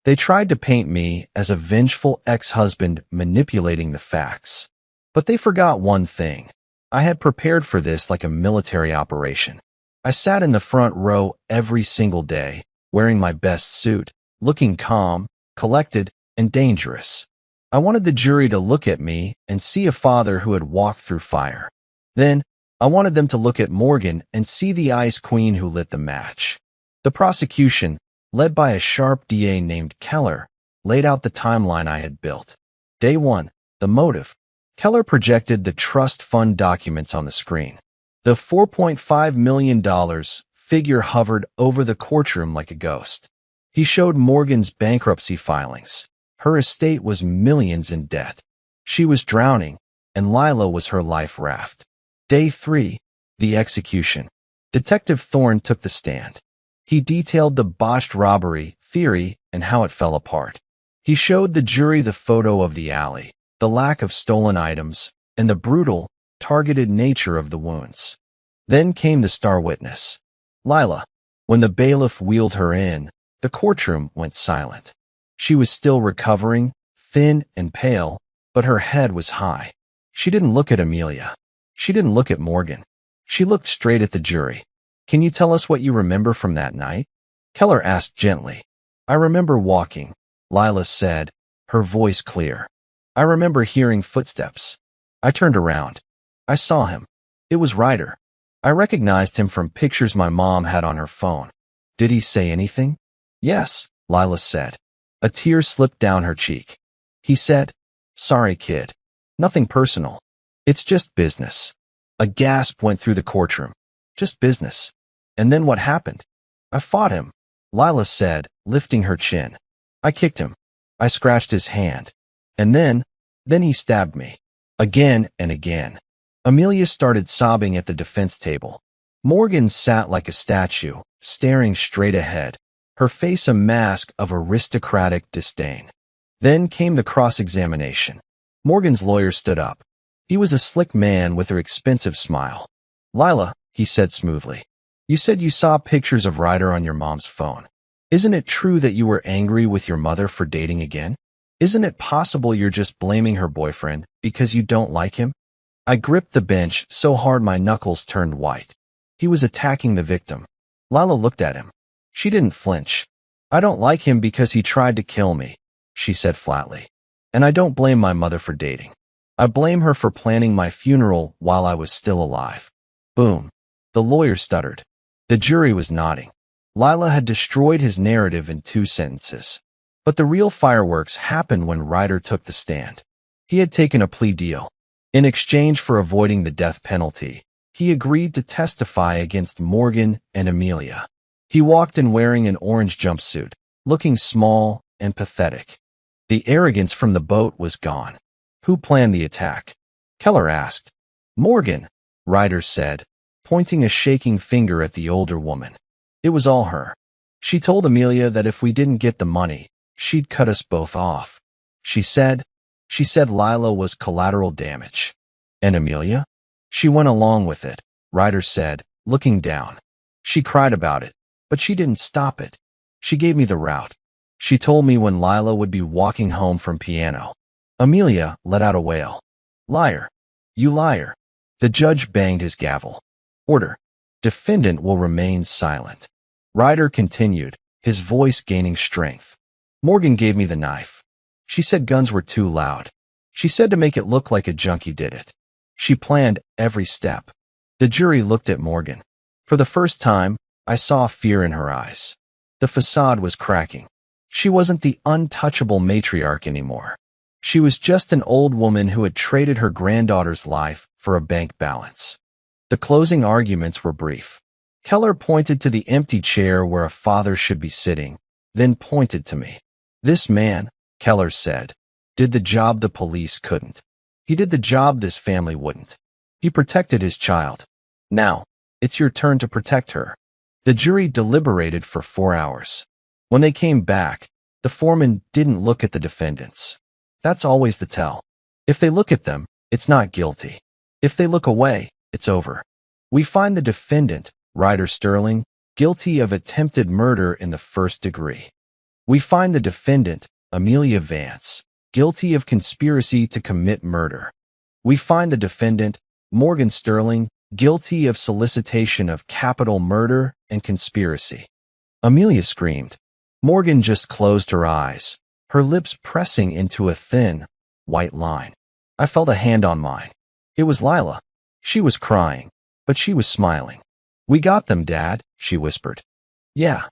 They tried to paint me as a vengeful ex-husband manipulating the facts. But they forgot one thing. I had prepared for this like a military operation. I sat in the front row every single day, wearing my best suit, looking calm, collected, and dangerous. I wanted the jury to look at me and see a father who had walked through fire. Then, I wanted them to look at Morgan and see the ice queen who lit the match. The prosecution, led by a sharp DA named Keller, laid out the timeline I had built. Day 1, the motive. Keller projected the trust fund documents on the screen. The $4.5 million figure hovered over the courtroom like a ghost. He showed Morgan's bankruptcy filings. Her estate was millions in debt. She was drowning, and Lila was her life raft. Day 3, the execution. Detective Thorne took the stand. He detailed the botched robbery theory and how it fell apart. He showed the jury the photo of the alley, the lack of stolen items, and the brutal, targeted nature of the wounds. Then came the star witness, Lila. When the bailiff wheeled her in, the courtroom went silent. She was still recovering, thin and pale, but her head was high. She didn't look at Amelia. She didn't look at Morgan. She looked straight at the jury. Can you tell us what you remember from that night? Keller asked gently. I remember walking, Lila said, her voice clear. I remember hearing footsteps. I turned around. I saw him. It was Ryder. I recognized him from pictures my mom had on her phone. Did he say anything? Yes, Lila said. A tear slipped down her cheek. He said, "Sorry, kid. Nothing personal. It's just business." A gasp went through the courtroom. Just business. And then what happened? I fought him, Lila said, lifting her chin. I kicked him. I scratched his hand. And then he stabbed me. Again and again. Amelia started sobbing at the defense table. Morgan sat like a statue, staring straight ahead, her face a mask of aristocratic disdain. Then came the cross-examination. Morgan's lawyer stood up. He was a slick man with an expensive smile. Lila, he said smoothly, you said you saw pictures of Ryder on your mom's phone. Isn't it true that you were angry with your mother for dating again? Isn't it possible you're just blaming her boyfriend because you don't like him? I gripped the bench so hard my knuckles turned white. He was attacking the victim. Lila looked at him. She didn't flinch. I don't like him because he tried to kill me, she said flatly. And I don't blame my mother for dating. I blame her for planning my funeral while I was still alive. Boom. The lawyer stuttered. The jury was nodding. Lila had destroyed his narrative in 2 sentences. But the real fireworks happened when Ryder took the stand. He had taken a plea deal. In exchange for avoiding the death penalty, he agreed to testify against Morgan and Amelia. He walked in wearing an orange jumpsuit, looking small and pathetic. The arrogance from the boat was gone. Who planned the attack? Keller asked. Morgan, Ryder said, pointing a shaking finger at the older woman. It was all her. She told Amelia that if we didn't get the money, she'd cut us both off. She said Lila was collateral damage. And Amelia? She went along with it, Ryder said, looking down. She cried about it, but she didn't stop it. She gave me the route. She told me when Lila would be walking home from piano. Amelia let out a wail. Liar. You liar. The judge banged his gavel. Order. Defendant will remain silent. Ryder continued, his voice gaining strength. Morgan gave me the knife. She said guns were too loud. She said to make it look like a junkie did it. She planned every step. The jury looked at Morgan. For the first time, I saw fear in her eyes. The facade was cracking. She wasn't the untouchable matriarch anymore. She was just an old woman who had traded her granddaughter's life for a bank balance. The closing arguments were brief. Keller pointed to the empty chair where a father should be sitting, then pointed to me. This man, Keller said, did the job the police couldn't. He did the job this family wouldn't. He protected his child. Now, it's your turn to protect her. The jury deliberated for 4 hours. When they came back, the foreman didn't look at the defendants. That's always the tell. If they look at them, it's not guilty. If they look away, it's over. We find the defendant, Ryder Sterling, guilty of attempted murder in the 1st degree. We find the defendant, Amelia Vance, guilty of conspiracy to commit murder. We find the defendant, Morgan Sterling, guilty of solicitation of capital murder and conspiracy. Amelia screamed. Morgan just closed her eyes, her lips pressing into a thin, white line. I felt a hand on mine. It was Lila. She was crying, but she was smiling. We got them, Dad, she whispered. Yeah,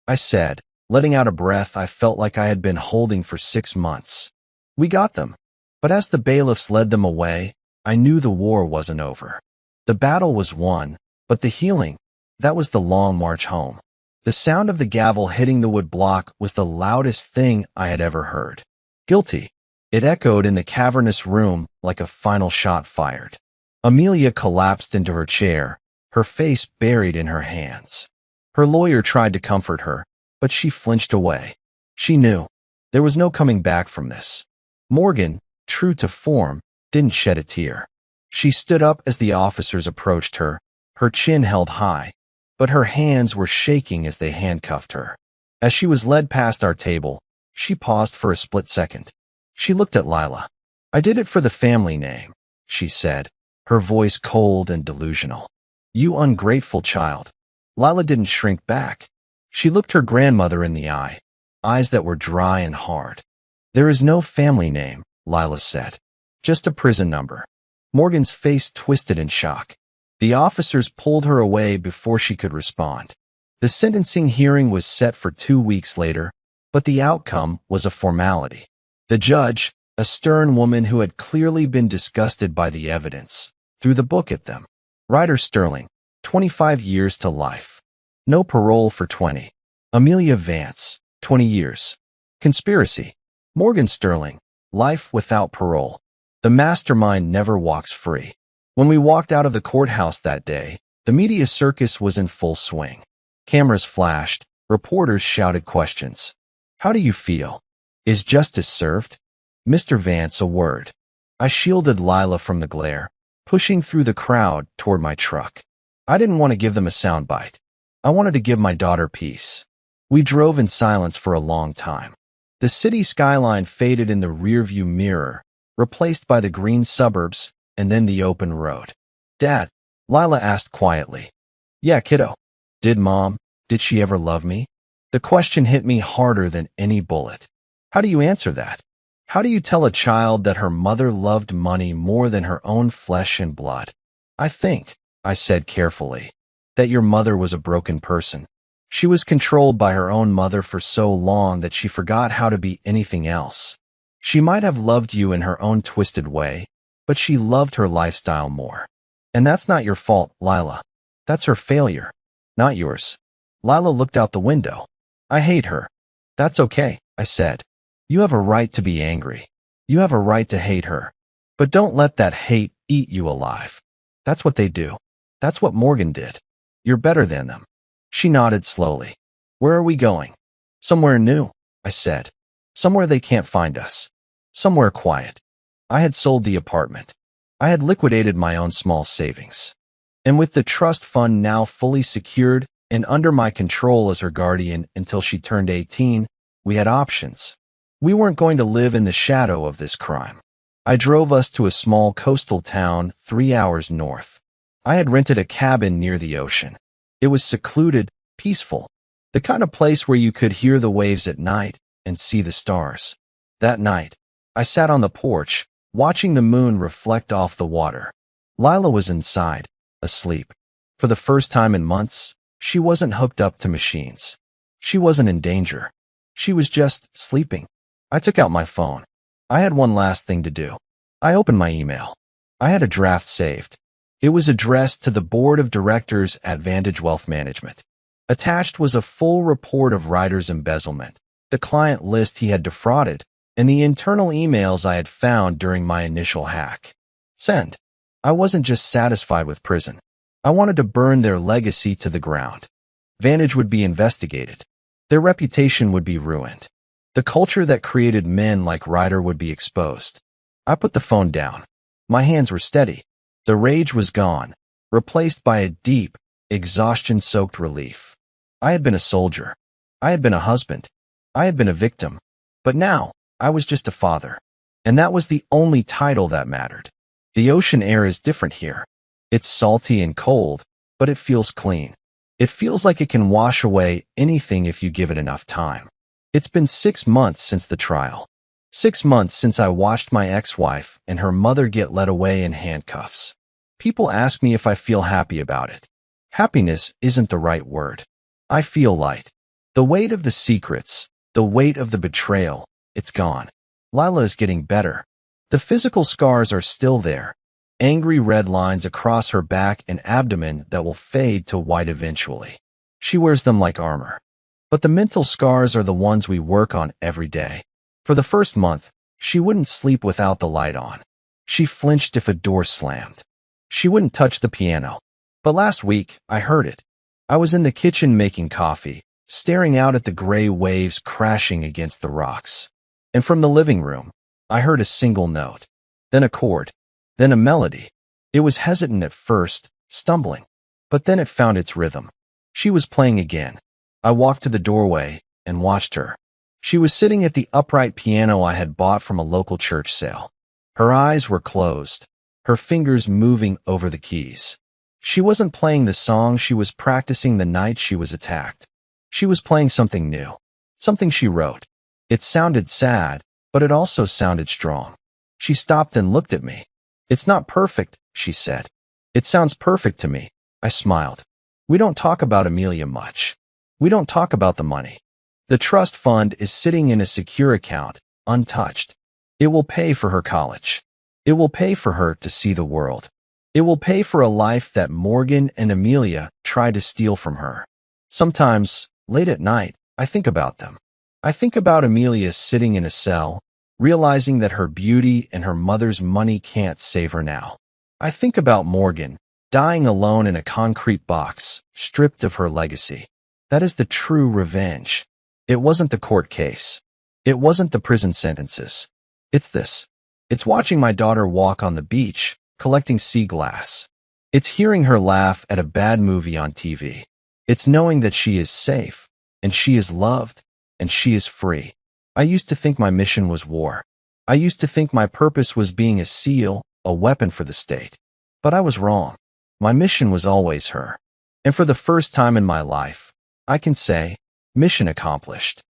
I said, letting out a breath I felt like I had been holding for 6 months. We got them. But as the bailiffs led them away, I knew the war wasn't over. The battle was won, but the healing, that was the long march home. The sound of the gavel hitting the wood block was the loudest thing I had ever heard. Guilty. It echoed in the cavernous room like a final shot fired. Amelia collapsed into her chair, her face buried in her hands. Her lawyer tried to comfort her, but she flinched away. She knew. There was no coming back from this. Morgan, true to form, didn't shed a tear. She stood up as the officers approached her, her chin held high, but her hands were shaking as they handcuffed her. As she was led past our table, she paused for a split second. She looked at Lila. I did it for the family name, she said, her voice cold and delusional. You ungrateful child. Lila didn't shrink back. She looked her grandmother in the eye. eyes that were dry and hard. "There is no family name," Lila said. "Just a prison number." Morgan's face twisted in shock. The officers pulled her away before she could respond. The sentencing hearing was set for 2 weeks later, but the outcome was a formality. The judge, a stern woman who had clearly been disgusted by the evidence, threw the book at them. Ryder Sterling, 25 years to life. No parole for 20. Amelia Vance, 20 years. Conspiracy. Morgan Sterling, life without parole. The mastermind never walks free. When we walked out of the courthouse that day, the media circus was in full swing. Cameras flashed, reporters shouted questions. "How do you feel? Is justice served?" "Mr. Vance, a word." I shielded Lila from the glare, pushing through the crowd toward my truck. I didn't want to give them a soundbite. I wanted to give my daughter peace. We drove in silence for a long time. The city skyline faded in the rearview mirror, replaced by the green suburbs and then the open road. "Dad," Lila asked quietly. "Yeah, kiddo. Did she ever love me?" The question hit me harder than any bullet. How do you answer that? How do you tell a child that her mother loved money more than her own flesh and blood? "I think," I said carefully, "that your mother was a broken person. She was controlled by her own mother for so long that she forgot how to be anything else. She might have loved you in her own twisted way, but she loved her lifestyle more. And that's not your fault, Lila. That's her failure, not yours." Lila looked out the window. "I hate her." "That's okay," I said. "You have a right to be angry. You have a right to hate her. But don't let that hate eat you alive. That's what they do. That's what Morgan did. You're better than them." She nodded slowly. "Where are we going?" "Somewhere new," I said. "Somewhere they can't find us. Somewhere quiet." I had sold the apartment. I had liquidated my own small savings. And with the trust fund now fully secured and under my control as her guardian until she turned 18, we had options. We weren't going to live in the shadow of this crime. I drove us to a small coastal town 3 hours north. I had rented a cabin near the ocean. It was secluded, peaceful, the kind of place where you could hear the waves at night and see the stars. That night, I sat on the porch, watching the moon reflect off the water. Lila was inside, asleep. For the first time in months, she wasn't hooked up to machines. She wasn't in danger. She was just sleeping. I took out my phone. I had one last thing to do. I opened my email. I had a draft saved. It was addressed to the board of directors at Vantage Wealth Management. Attached was a full report of Ryder's embezzlement, the client list he had defrauded, and the internal emails I had found during my initial hack. Send. I wasn't just satisfied with prison. I wanted to burn their legacy to the ground. Vantage would be investigated. Their reputation would be ruined. The culture that created men like Ryder would be exposed. I put the phone down. My hands were steady. The rage was gone, replaced by a deep, exhaustion-soaked relief. I had been a soldier. I had been a husband. I had been a victim. But now, I was just a father. And that was the only title that mattered. The ocean air is different here. It's salty and cold, but it feels clean. It feels like it can wash away anything if you give it enough time. It's been 6 months since the trial. 6 months since I watched my ex-wife and her mother get led away in handcuffs. People ask me if I feel happy about it. Happiness isn't the right word. I feel light. The weight of the secrets, the weight of the betrayal, it's gone. Lila is getting better. The physical scars are still there. Angry red lines across her back and abdomen that will fade to white eventually. She wears them like armor. But the mental scars are the ones we work on every day. For the first month, she wouldn't sleep without the light on. She flinched if a door slammed. She wouldn't touch the piano. But last week, I heard it. I was in the kitchen making coffee, staring out at the gray waves crashing against the rocks. And from the living room, I heard a single note, then a chord, then a melody. It was hesitant at first, stumbling, but then it found its rhythm. She was playing again. I walked to the doorway and watched her. She was sitting at the upright piano I had bought from a local church sale. Her eyes were closed, her fingers moving over the keys. She wasn't playing the song she was practicing the night she was attacked. She was playing something new, Something she wrote. It sounded sad, but it also sounded strong. She stopped and looked at me. "It's not perfect," she said. "It sounds perfect to me." I smiled. "We don't talk about Amelia much. We don't talk about the money. The trust fund is sitting in a secure account, untouched. It will pay for her college. It will pay for her to see the world. It will pay for a life that Morgan and Amelia tried to steal from her. Sometimes, late at night, I think about them. I think about Amelia sitting in a cell, realizing that her beauty and her mother's money can't save her now. I think about Morgan, dying alone in a concrete box, stripped of her legacy. That is the true revenge. It wasn't the court case. It wasn't the prison sentences. It's this. It's watching my daughter walk on the beach, collecting sea glass. It's hearing her laugh at a bad movie on TV. It's knowing that she is safe, and she is loved, and she is free. I used to think my mission was war. I used to think my purpose was being a SEAL, a weapon for the state. But I was wrong. My mission was always her. And for the first time in my life, I can say, mission accomplished.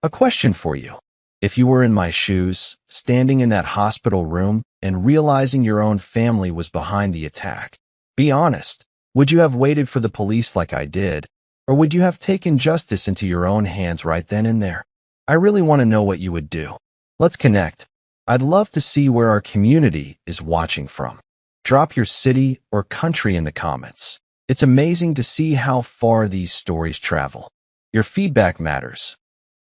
A question for you. If you were in my shoes, standing in that hospital room and realizing your own family was behind the attack, be honest. Would you have waited for the police like I did, or would you have taken justice into your own hands right then and there? I really want to know what you would do. Let's connect. I'd love to see where our community is watching from. Drop your city or country in the comments. It's amazing to see how far these stories travel. Your feedback matters.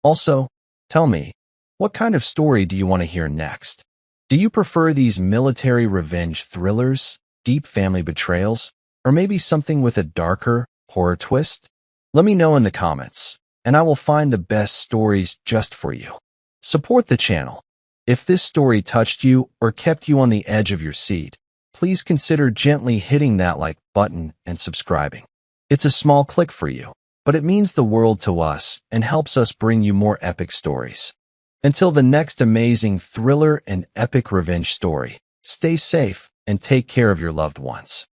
Also, tell me, what kind of story do you want to hear next? Do you prefer these military revenge thrillers, deep family betrayals, or maybe something with a darker, horror twist? Let me know in the comments, and I will find the best stories just for you. Support the channel. If this story touched you or kept you on the edge of your seat, please consider gently hitting that like button and subscribing. It's a small click for you, but it means the world to us and helps us bring you more epic stories. Until the next amazing thriller and epic revenge story, stay safe and take care of your loved ones.